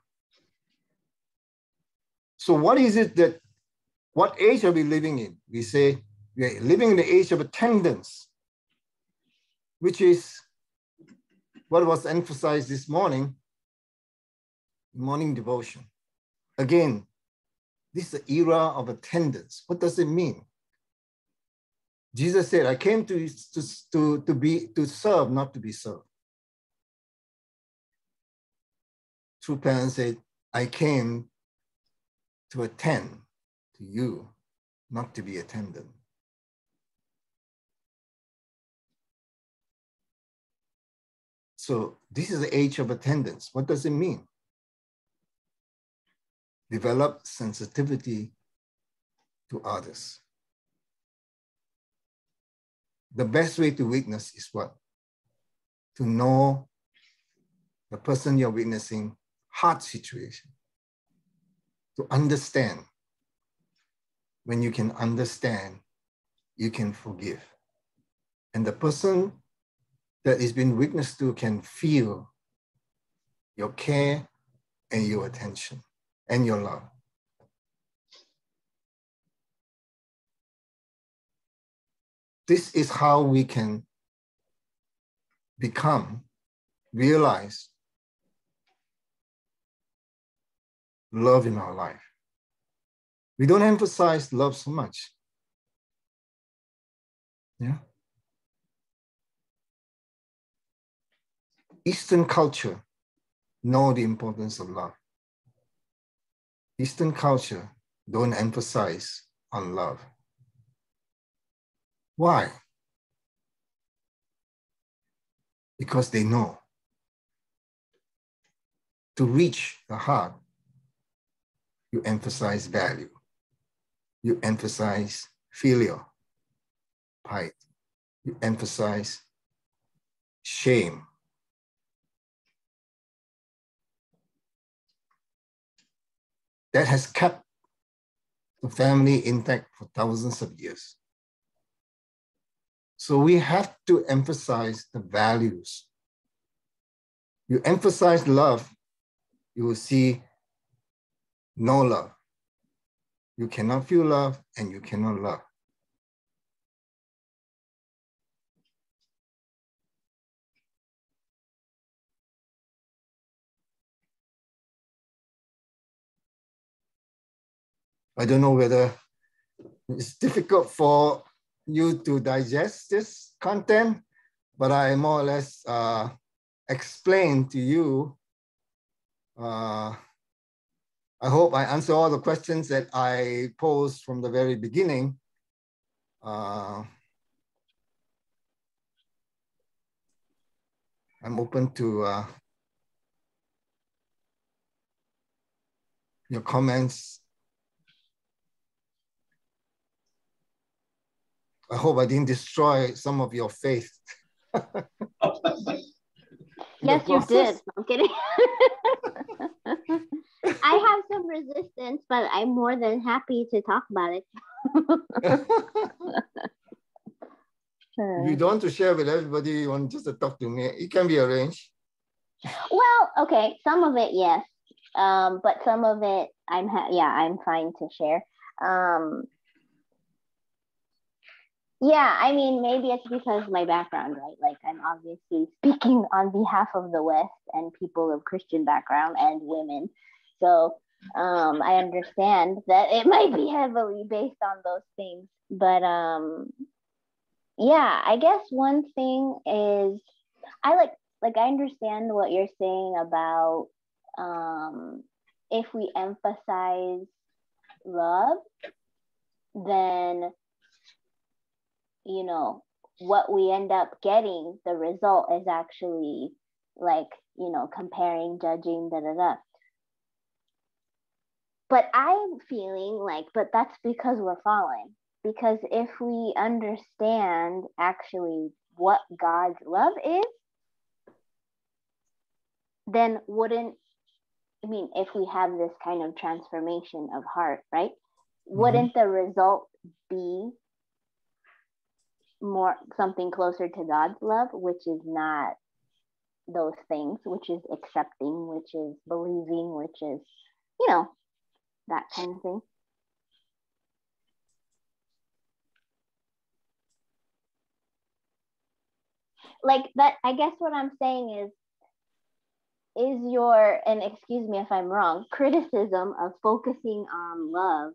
So what is it that, what age are we living in? We say we are living in the age of attendance, which is what was emphasized this morning devotion. Again, this is the era of attendance. What does it mean? Jesus said, I came to serve, not to be served. True parents said, I came to attend to you, not to be attended. So this is the age of attendance. What does it mean? Develop sensitivity to others. The best way to witness is what? To know the person you're witnessing heart situation. To understand. When you can understand, you can forgive. And the person that is being witnessed to can feel your care and your attention and your love. This is how we can realize love in our life. We don't emphasize love so much. Yeah. Eastern culture know the importance of love. Eastern culture don't emphasize on love. Why? Because they know to reach the heart, you emphasize value. You emphasize filial piety. You emphasize shame. That has kept the family intact for thousands of years. So we have to emphasize the values. You emphasize love, you will see no love. You cannot feel love and you cannot love. I don't know whether it's difficult for you to digest this content, but I more or less explain to you. I hope I answer all the questions that I posed from the very beginning. I'm open to your comments. I hope I didn't destroy some of your faith. Yes, you did. I'm kidding. I have some resistance, but I'm more than happy to talk about it. If you don't want to share with everybody, you want just to talk to me, it can be arranged. Well, okay, some of it, yes. But some of it, I'm fine to share. Yeah, I mean, maybe it's because my background, right? Like, I'm obviously speaking on behalf of the West and people of Christian background and women. So I understand that it might be heavily based on those things. But Yeah, I guess one thing is I understand what you're saying about if we emphasize love, then what we end up getting, the result is actually like, comparing, judging, da da da. But I'm feeling like, but that's because we're fallen. Because if we understand actually what God's love is, then if we have this kind of transformation of heart, right? Wouldn't the result be more something closer to God's love, which is not those things, which is accepting, which is believing, which is, that kind of thing? Like that, I guess what I'm saying is your, and excuse me if I'm wrong, criticism of focusing on love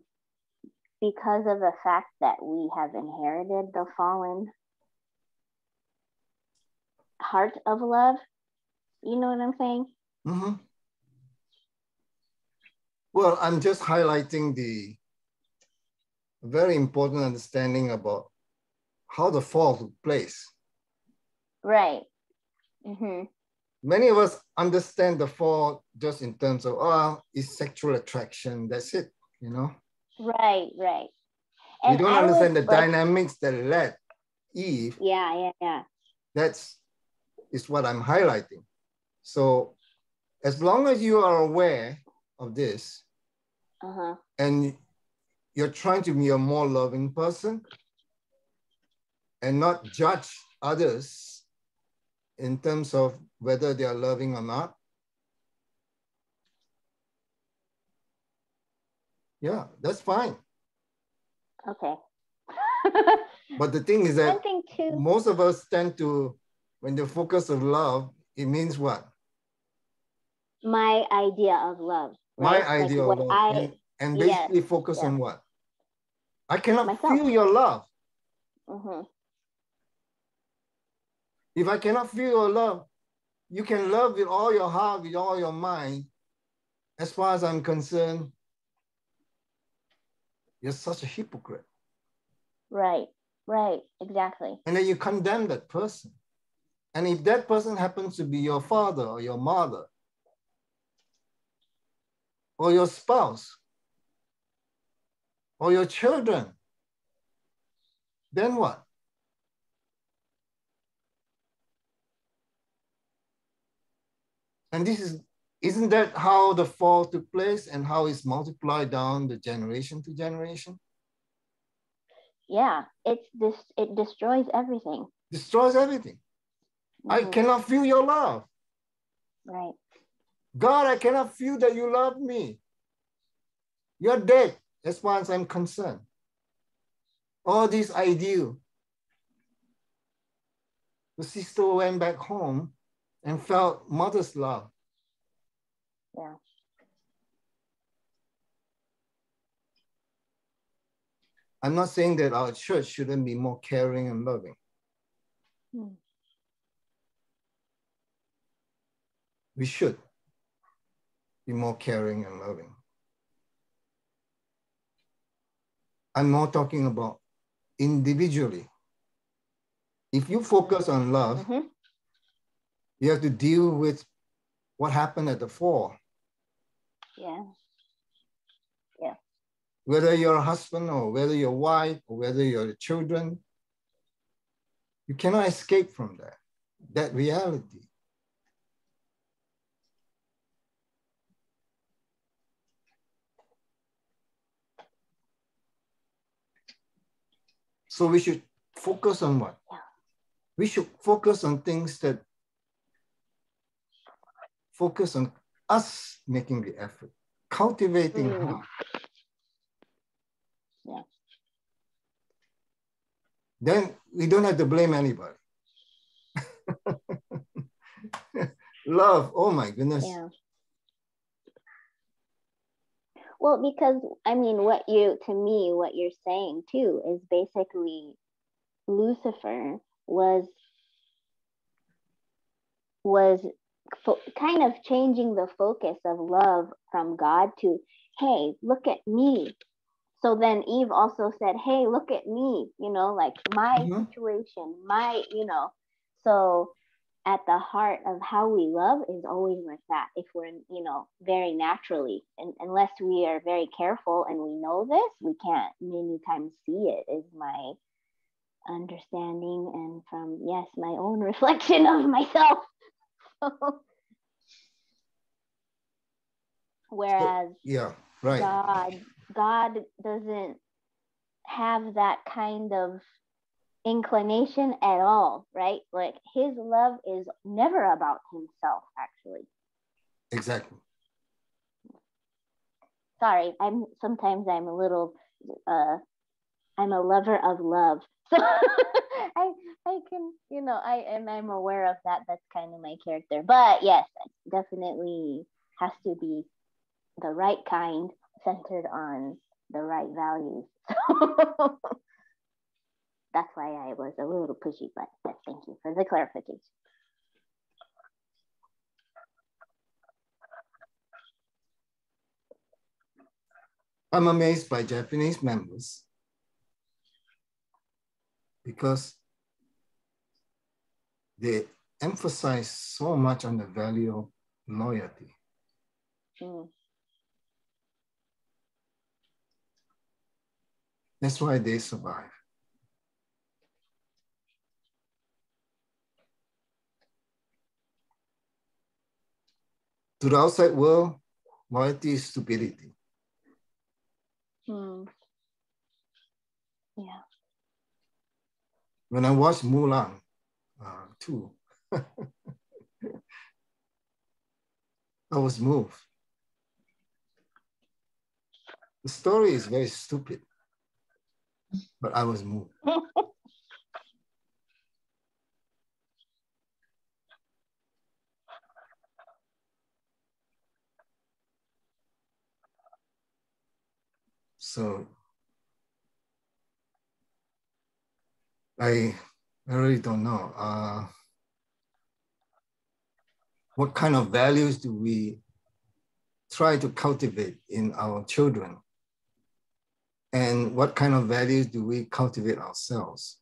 because of the fact that we have inherited the fallen heart of love. You know what I'm saying? Mm-hmm. Well, I'm just highlighting the very important understanding about how the fall took place. Right. Mm-hmm. Many of us understand the fall just in terms of, it's sexual attraction, that's it, Right. We don't understand the dynamics that led Eve. Yeah. That's what I'm highlighting. So as long as you are aware of this, and you're trying to be a more loving person and not judge others in terms of whether they are loving or not, yeah, that's fine. Okay. But the thing is that too, most of us tend to, when they focus on love, it means what? My idea of love. Right? My idea of love. And basically focus on what? I cannot feel your love. If I cannot feel your love, you can love with all your heart, with all your mind. As far as I'm concerned, you're such a hypocrite. Right, exactly. And then you condemn that person. And if that person happens to be your father or your mother or your spouse or your children, then what? And isn't that how the fall took place and how it's multiplied down the generation to generation? Yeah, it destroys everything. Destroys everything. I cannot feel your love. Right. God, I cannot feel that you love me. You're dead as far as I'm concerned. All this ideal. The sister went back home and felt mother's love. Yeah. I'm not saying that our church shouldn't be more caring and loving. We should be more caring and loving. I'm more talking about individually. If you focus on love, you have to deal with what happened at the fall. Yeah. Whether you're a husband or whether you're a wife or whether you're children, you cannot escape from that reality. So we should focus on what? We should focus on things that focus on us making the effort, cultivating heart. Yeah. Then we don't have to blame anybody. Love, oh my goodness. Yeah. Well, because what you're saying too is basically Lucifer was kind of changing the focus of love from God to, hey, look at me. So then Eve also said, hey, look at me, like my situation, so at the heart of how we love is always like that. If we're, very naturally, and unless we are very careful and we know this, we can't many times see it, is my understanding, and from, yes, my own reflection of myself. Whereas God doesn't have that kind of inclination at all, right? Like his love is never about himself, actually. Exactly. Sorry, sometimes I'm a little I'm a lover of love. So I can, I'm aware of that. That's kind of my character. But yes, definitely has to be the right kind, centered on the right values. That's why I was a little pushy, but thank you for the clarification. I'm amazed by Japanese members because they emphasize so much on the value of loyalty. That's why they survive. To the outside world, loyalty is stupidity. Yeah. When I watched Mulan 2, I was moved. The story is very stupid, but I was moved. So I really don't know. What kind of values do we try to cultivate in our children? And what kind of values do we cultivate ourselves?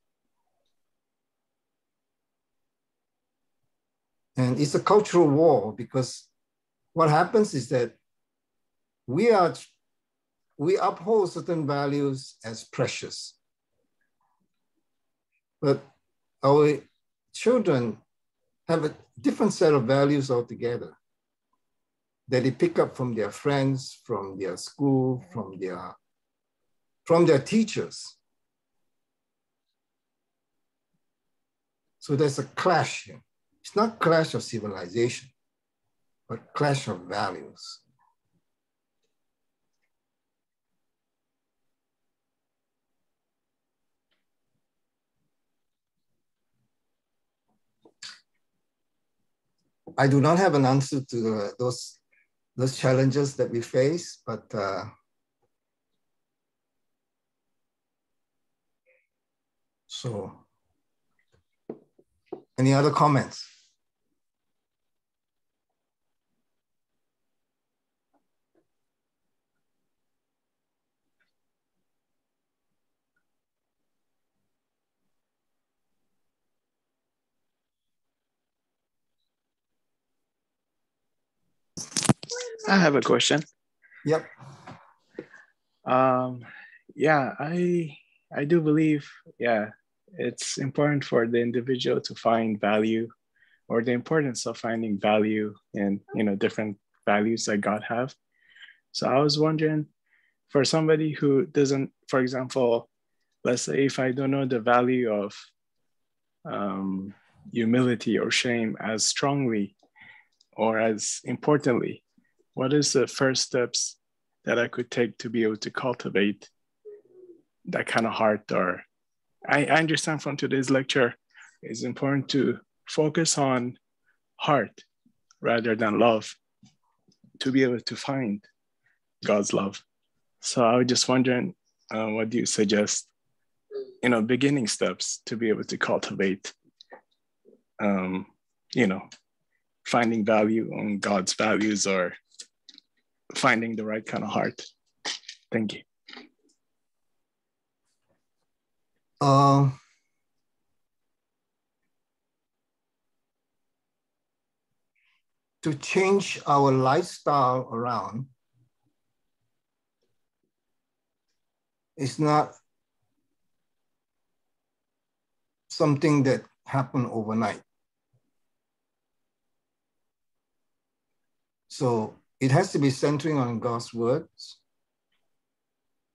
And it's a cultural war, because what happens is that we uphold certain values as precious, but our children have a different set of values altogether that they pick up from their friends, from their school, from their teachers. So there's a clash here. It's not clash of civilization, but clash of values. I do not have an answer to those challenges that we face, but so any other comments? I have a question. Yep. Yeah, I do believe, it's important for the individual to find value, or the importance of finding value in, different values that God have. So I was wondering, for somebody who doesn't, for example, let's say if I don't know the value of humility or shame as strongly or as importantly, what is the first steps that I could take to be able to cultivate that kind of heart? Or I understand from today's lecture, it's important to focus on heart rather than love to be able to find God's love. So I was just wondering, what do you suggest? beginning steps to be able to cultivate, finding value on God's values or finding the right kind of heart. Thank you. To change our lifestyle around is not something that happened overnight. So it has to be centering on God's words.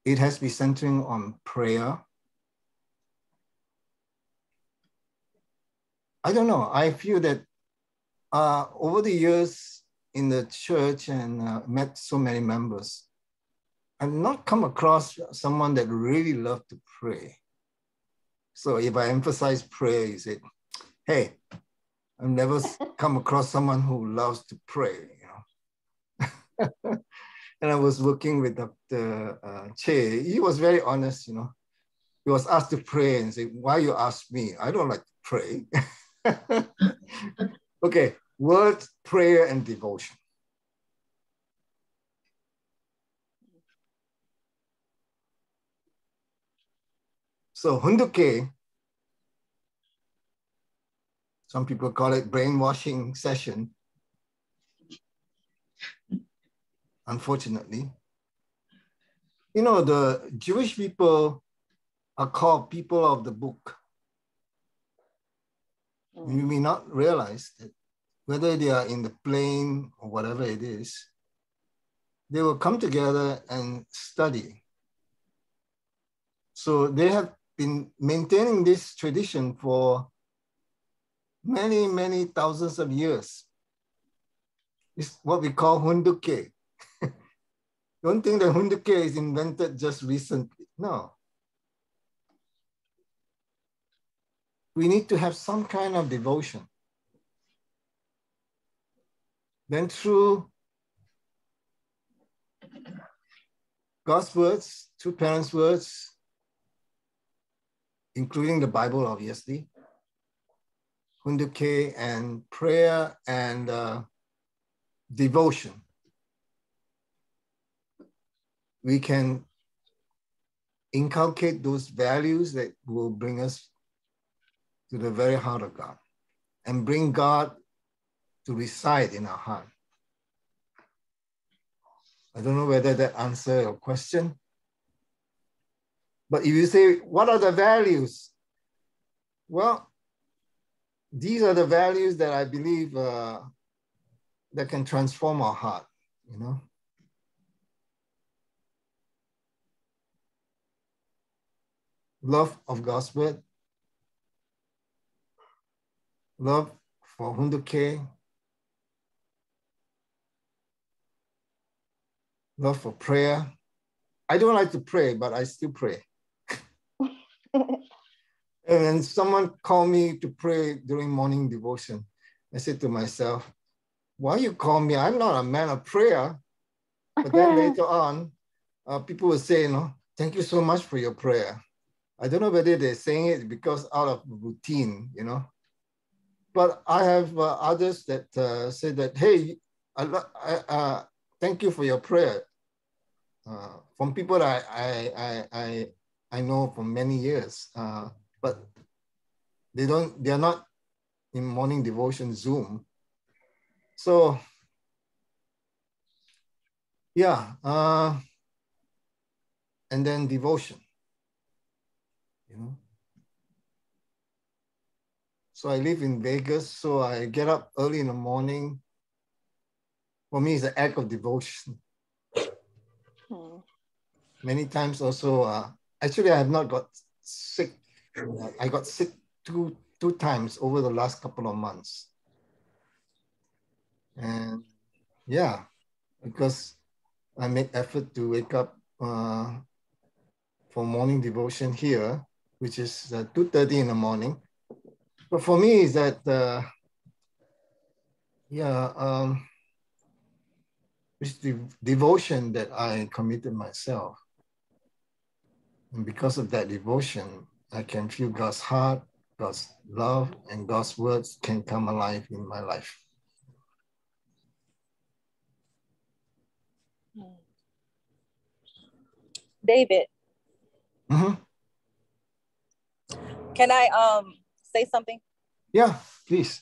It has to be centering on prayer. I don't know. I feel that over the years in the church and met so many members, I've not come across someone that really loved to pray. So if I emphasize prayer, you say, hey, I've never come across someone who loves to pray, And I was working with Dr. Che. He was very honest, He was asked to pray and say, why you ask me? I don't like to pray. Okay, word, prayer, and devotion. So hunduke, some people call it brainwashing session. Unfortunately, the Jewish people are called people of the book. You may not realize that whether they are in the plane or whatever it is, they will come together and study. So they have been maintaining this tradition for many, many thousands of years. It's what we call hunduke. Don't think that hunduke is invented just recently. No. We need to have some kind of devotion. Then through God's words, through parents' words, including the Bible, obviously, hunduke and prayer and devotion, we can inculcate those values that will bring us to the very heart of God and bring God to reside in our heart. I don't know whether that answers your question. But if you say, what are the values? Well, these are the values that I believe that can transform our heart, Love of God's word, love for hunduke, love for prayer. I don't like to pray, but I still pray. And when someone called me to pray during morning devotion, I said to myself, why you call me? I'm not a man of prayer. But then later on, people will say, thank you so much for your prayer. I don't know whether they're saying it because out of routine, But I have others that say that, hey, thank you for your prayer. From people that I know for many years, but they're not in morning devotion Zoom. So yeah, and then devotion, So I live in Vegas, so I get up early in the morning. For me, it's an act of devotion. Many times also, actually I have not got sick. I got sick two times over the last couple of months. And yeah, because I make effort to wake up for morning devotion here, which is 2:30 in the morning. But for me, is that, it's the devotion that I committed myself. And because of that devotion, I can feel God's heart, God's love, and God's words can come alive in my life. David, can I say something? Yeah, please.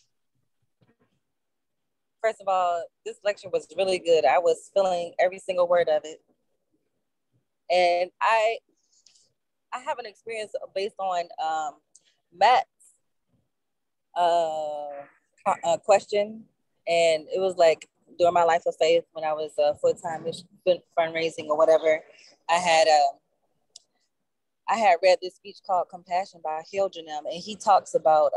First of all, this lecture was really good. I was feeling every single word of it. And I have an experience based on Matt's question. And it was like during my life of faith when I was full-time fundraising or whatever, I had read this speech called Compassion by Hilgenham, and he talks about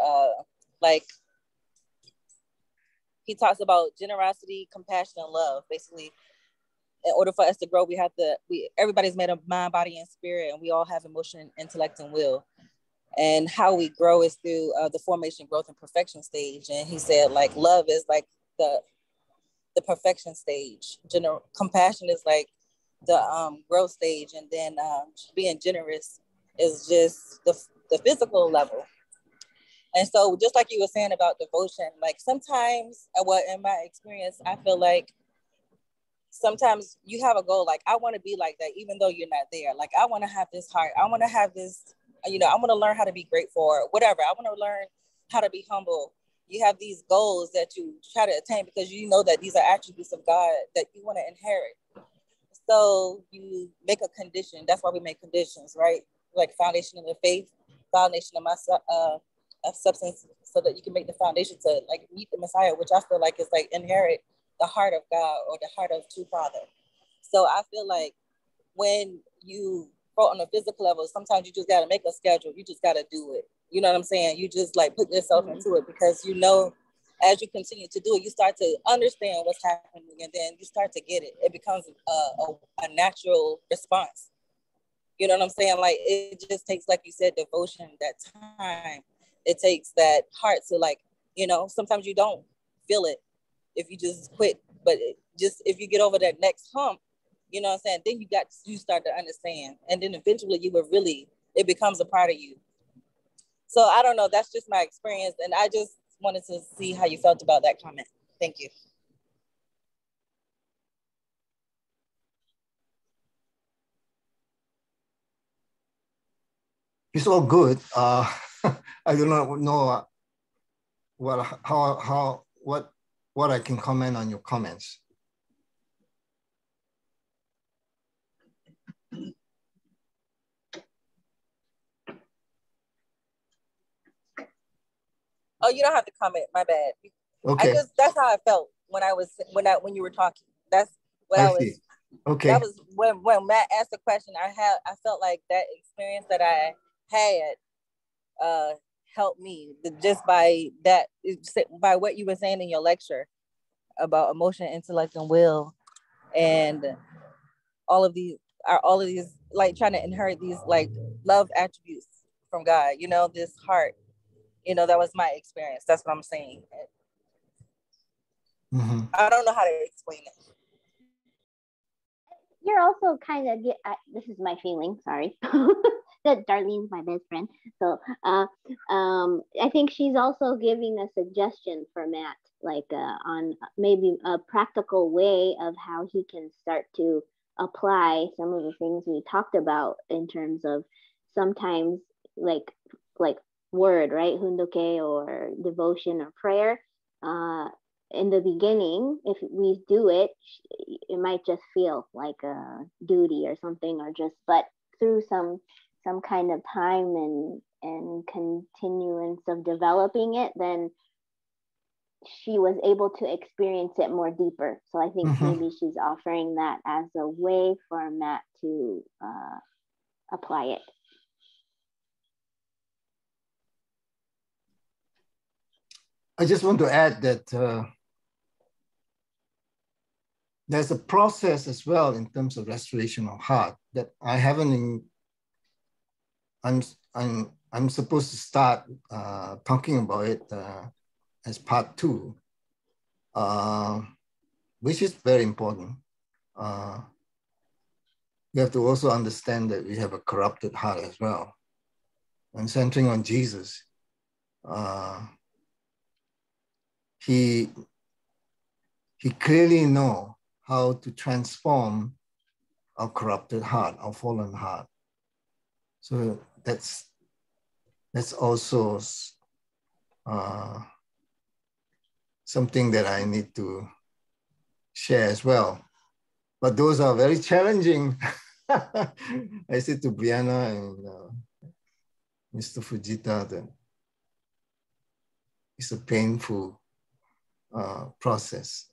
generosity, compassion, and love. Basically, in order for us to grow, everybody's made of mind, body, and spirit, and we all have emotion, intellect, and will. And how we grow is through the formation, growth, and perfection stage. And he said, like, love is like the perfection stage. Compassion is like the growth stage, and then being generous is just the physical level. And so just like you were saying about devotion, like sometimes, in my experience, I feel like sometimes you have a goal, like I want to be like that, even though you're not there. Like I want to have this heart. I want to have this, I want to learn how to be grateful or whatever. I want to learn how to be humble. You have these goals that you try to attain because you know that these are attributes of God that you want to inherit. So you make a condition. That's why we make conditions, right? Like foundation of the faith, foundation of my of substance, so that you can make the foundation to like meet the Messiah, which I feel like is like inherit the heart of God or the heart of true Father. So I feel like when you grow on a physical level, sometimes you just got to make a schedule. You just got to do it. You know what I'm saying? You just like put yourself into it because you know, as you continue to do it, you start to understand what's happening, and then you start to get it. It becomes a natural response. You know what I'm saying? Like it just takes, like you said, devotion, that time. It takes that heart to like, sometimes you don't feel it if you just quit, but if you get over that next hump, you know what I'm saying? Then you start to understand, and then eventually it becomes a part of you. So I don't know. That's just my experience, and I just wanted to see how you felt about that comment. Thank you. It's all good. I do not know what I can comment on your comments. Oh, you don't have to comment. My bad. Okay. That's how I felt when you were talking. That's what I was. See. Okay. That was when Matt asked the question. I felt like that experience that I had helped me just by what you were saying in your lecture about emotion, intellect, and will, and all of these like trying to inherit these like love attributes from God. This heart. That was my experience. That's what I'm saying. Mm-hmm. I don't know how to explain it. You're also kind of this is my feeling, sorry. That Darlene's my best friend. So I think she's also giving a suggestion for Matt, like on maybe a practical way of how he can start to apply some of the things we talked about in terms of sometimes like word, right? Hundoke or devotion or prayer. In the beginning, if we do it, it might just feel like a duty or something, but through some kind of time and continuance of developing it, then she was able to experience it more deeper. So I think maybe she's offering that as a way for Matt to apply it. I just want to add that there's a process as well in terms of restoration of heart that I haven't. I'm supposed to start talking about it as part 2, which is very important. We have to also understand that we have a corrupted heart as well, and centering on Jesus, he clearly knows how to transform our corrupted heart, our fallen heart. So that's also something that I need to share as well. But those are very challenging. I said to Brianna and Mr. Fujita that it's a painful process.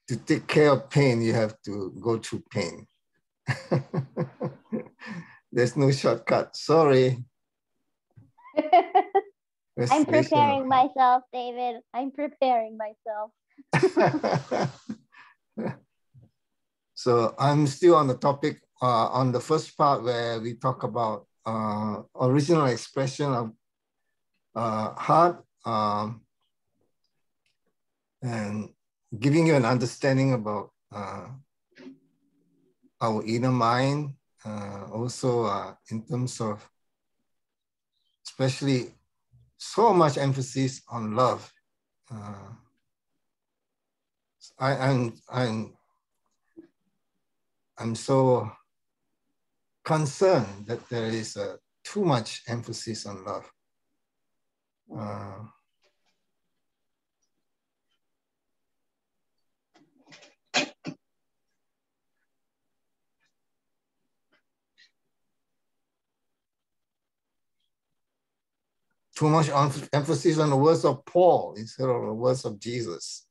To take care of pain, you have to go through pain. There's no shortcut. Sorry. I'm preparing myself, David. I'm preparing myself. So I'm still on the topic, on the first part where we talk about original expression of heart, and giving you an understanding about our inner mind, also in terms of especially so much emphasis on love. I'm so concerned that there is too much emphasis on love. Too much emphasis on the words of Paul instead of the words of Jesus.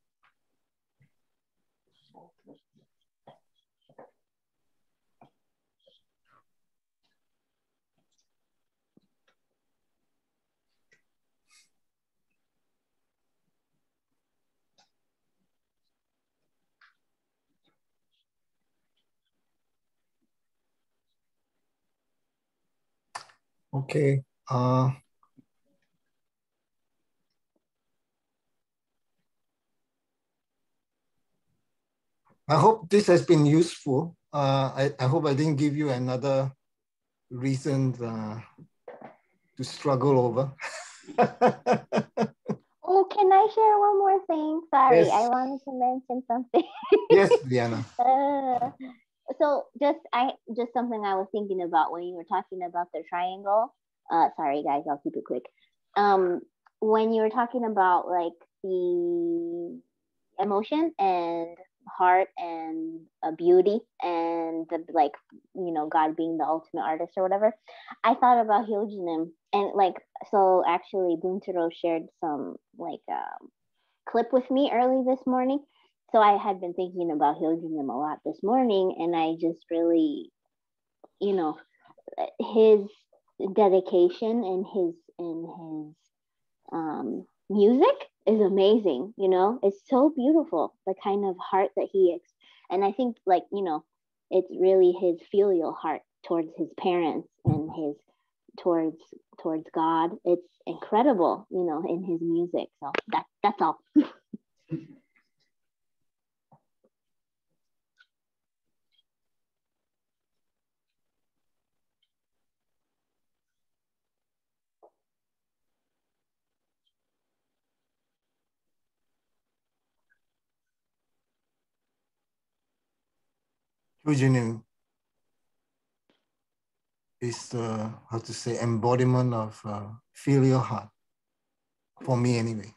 Okay. I hope this has been useful. I hope I didn't give you another reason to struggle over. Oh, can I share one more thing? Sorry, Yes. I wanted to mention something. Yes, Diana. So just something I was thinking about when you were talking about the triangle. Sorry guys, I'll keep it quick. When you were talking about like the emotion and heart and beauty and the, like, you know, God being the ultimate artist or whatever, I thought about Hyojinim, and like, so actually Buntaro shared some like clip with me early this morning. So I had been thinking about Hyojinim a lot this morning, and I just really, you know, his dedication and his music is amazing. You know, it's so beautiful, the kind of heart that and I think, like, you know, it's really his filial heart towards his parents and his towards God. It's incredible, you know, in his music. So that's all. Hyojinim is the, how to say, embodiment of filial heart, for me anyway.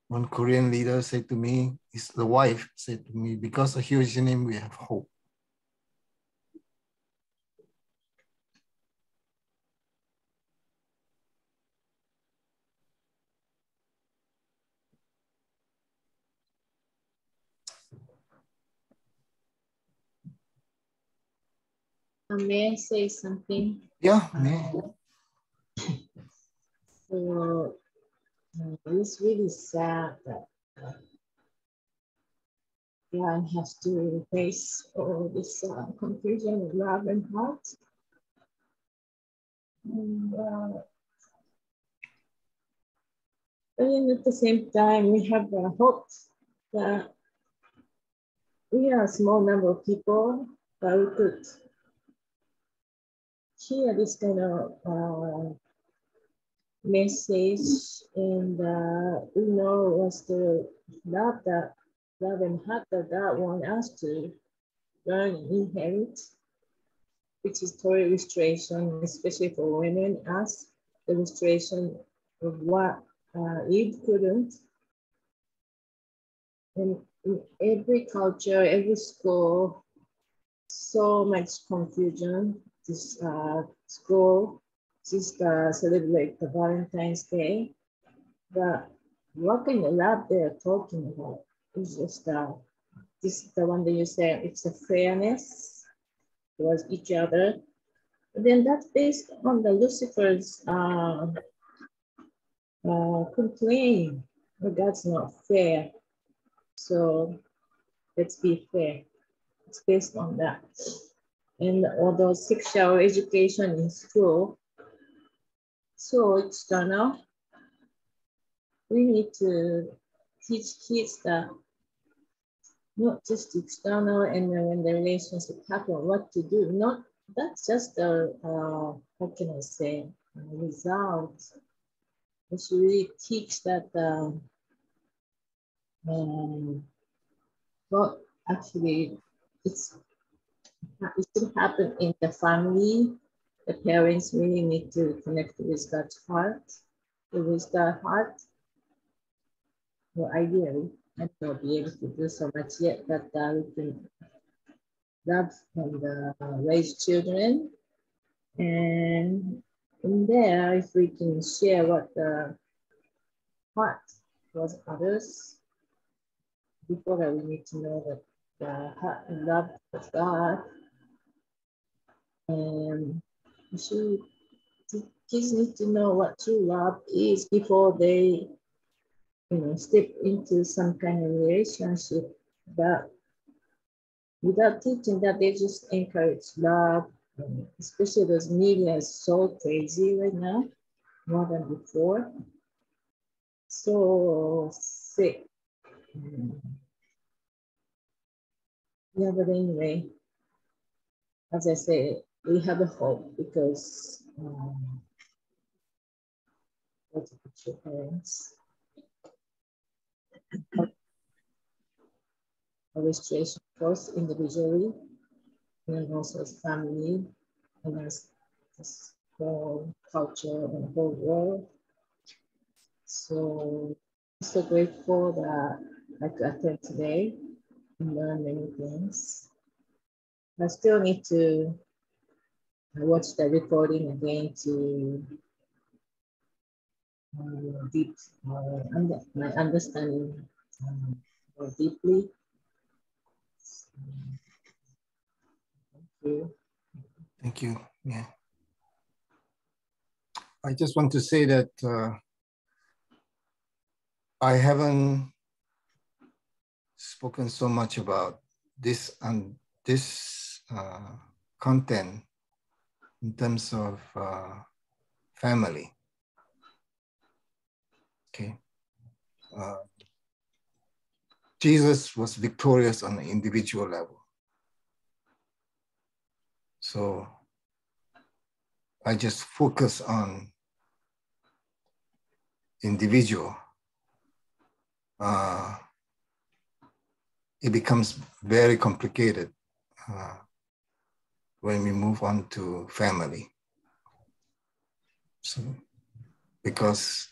One Korean leader said to me, the wife said to me, because of Hyojinim, we have hope. May I say something? Yeah, man. So it's really sad that one has to face all this confusion of love and heart. And, And at the same time, we have the hope that we are a small number of people, but we could hear this kind of message, and we know what's the love and heart that God wants us to learn and inherit, which is total illustration, especially for women, as illustration of what Eve couldn't. And in every culture, every school, so much confusion. This school just celebrate the Valentine's Day, but what kind of love they're talking about is just this is the one that you said, it's a fairness towards each other. But then that's based on the Lucifer's complaint that that's not fair. So let's be fair. It's based on that. And although sexual education in school, so external, we need to teach kids that not just external, and then when the relationship happen, what to do. Not that's just the what can I say, result. We should really teach that what actually it should happen in the family. The parents really need to connect with God's heart, with the heart. Well, ideally, I may not be able to do so much yet, but we can love and raise children. And in there, if we can share what the heart was others, before that we need to know that the heart and love of God. And we should, kids need to know what true love is before they, step into some kind of relationship. But without teaching that, they just encourage love. Especially those media is so crazy right now, more than before. So sick. Yeah, but anyway, as I say, we have a hope because what's your parents? A restoration course individually, and also as family, and as this whole culture and whole world. So I'm so grateful that I could attend today and learn many things. I still need to watch the recording again to deep my understanding more deeply. Thank you. Thank you. Yeah. I just want to say that I haven't spoken so much about this and this content in terms of family. Okay. Jesus was victorious on an individual level. So I just focus on individual. It becomes very complicated when we move on to family. So, because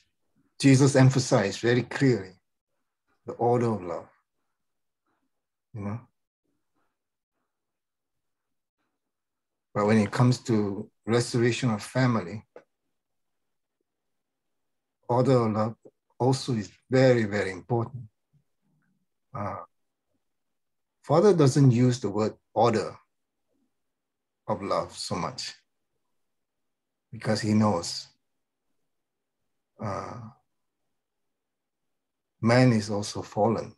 Jesus emphasized very clearly the order of love, But when it comes to restoration of family, order of love also is very, very important. Father doesn't use the word order of love so much because he knows man is also fallen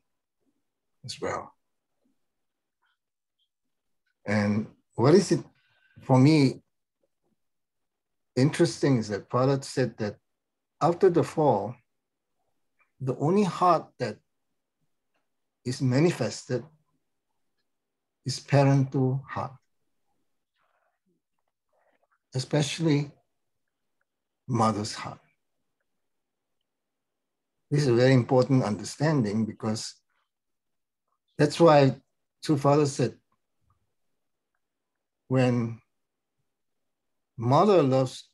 as well. And what is it for me interesting is that Father said that after the fall, the only heart that is manifested is parental heart, especially mother's heart. This is a very important understanding, because that's why True Father said, when mother loves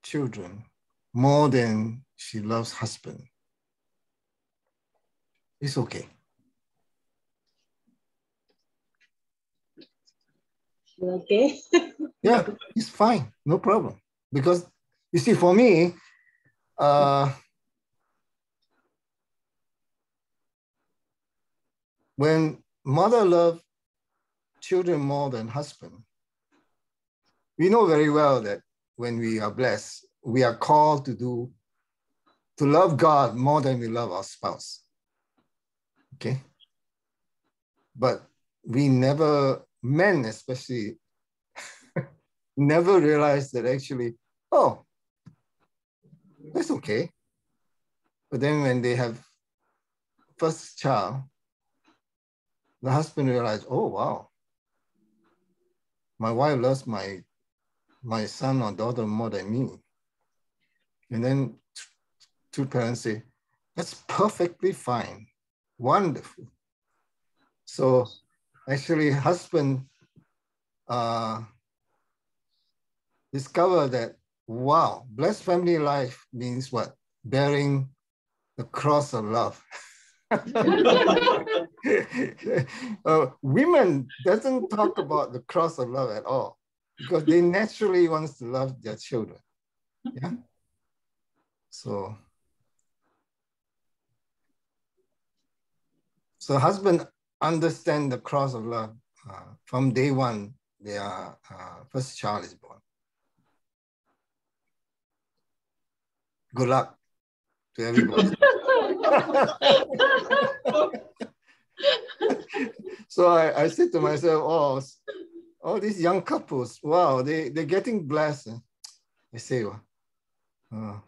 children more than she loves husband, it's okay. Okay. Yeah, it's fine, no problem. Because you see, for me, when mother loves children more than husband, we know very well that when we are blessed, we are called to love God more than we love our spouse. Okay? But we never, men especially, never realize that actually, oh, that's okay. But then when they have first child, the husband realized, oh, wow, my wife loves my son or daughter more than me. And then two parents say, that's perfectly fine, wonderful. So actually husband discover that, wow, blessed family life means what? Bearing the cross of love. Women doesn't talk about the cross of love at all, because they naturally want to love their children. Yeah. So husband understand the cross of love from day one. Their first child is born. Good luck to everybody. So I said to myself, oh, all these young couples, wow, they're getting blessed. I say,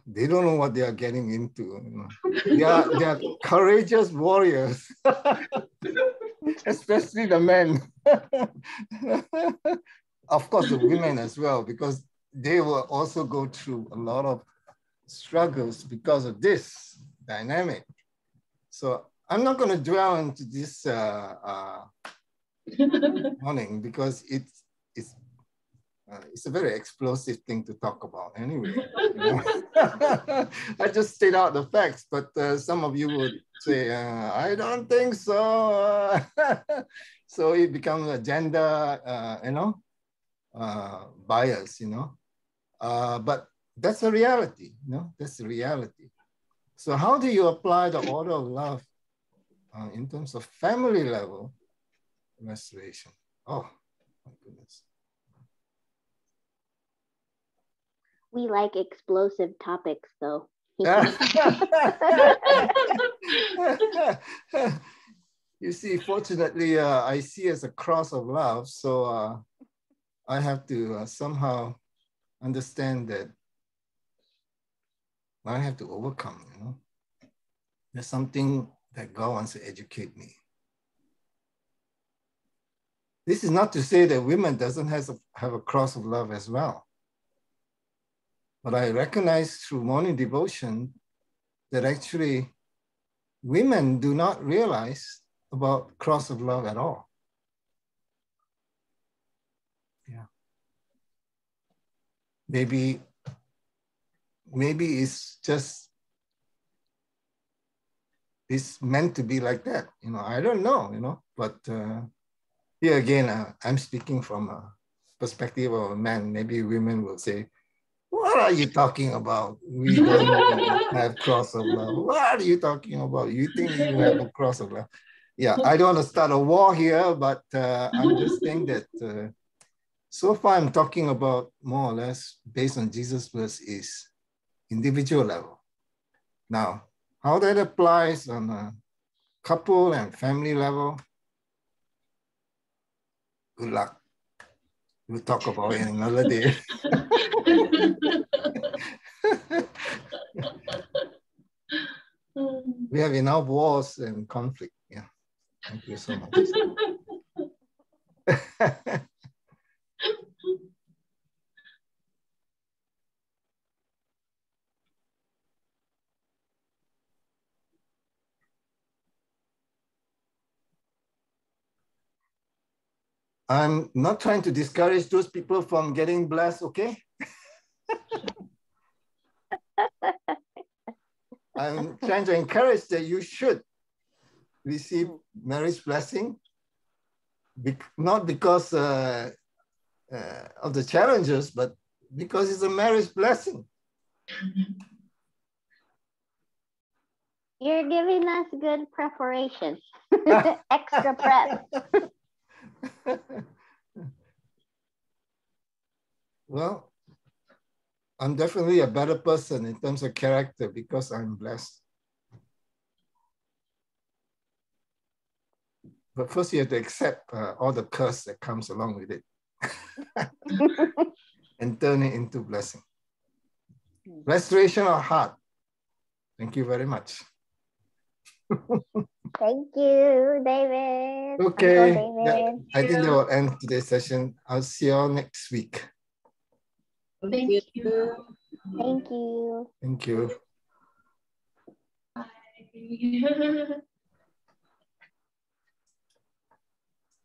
they don't know what they are getting into. They are courageous warriors, especially the men. Of course, the women as well, because they will also go through a lot of struggles because of this dynamic. So I'm not going to dwell into this morning, because it's a very explosive thing to talk about anyway. You know? I just state out the facts, but some of you would say, I don't think so. So it becomes a gender, bias, but that's a reality, that's the reality. So how do you apply the order of love in terms of family level restoration? Oh, my goodness. We like explosive topics, though. You see, fortunately, I see as a cross of love, so I have to somehow understand that I have to overcome, There's something that God wants to educate me. This is not to say that women doesn't have a cross of love as well. But I recognize through morning devotion that actually women do not realize about cross of love at all. Yeah. Maybe it's just, it's meant to be like that. I don't know, but here again, I'm speaking from a perspective of a man. Maybe women will say, what are you talking about? We don't have cross of love. What are you talking about? You think you have a cross of love? Yeah, I don't want to start a war here, but I'm just saying that so far I'm talking about more or less based on Jesus' verse is individual level. Now, how that applies on a couple and family level, good luck. We'll talk about it another day. We have enough wars and conflict. Yeah. Thank you so much. I'm not trying to discourage those people from getting blessed, okay? I'm trying to encourage that you should receive marriage blessing, not because of the challenges, but because it's a marriage blessing. You're giving us good preparation, extra prep. Well, I'm definitely a better person in terms of character because I'm blessed. But first you have to accept all the curse that comes along with it and turn it into blessing. Restoration of heart. Thank you very much. Thank you, David. Okay, Uncle David. I think that will end today's session. I'll see you all next week. Thank you. Thank you. Thank you. Bye.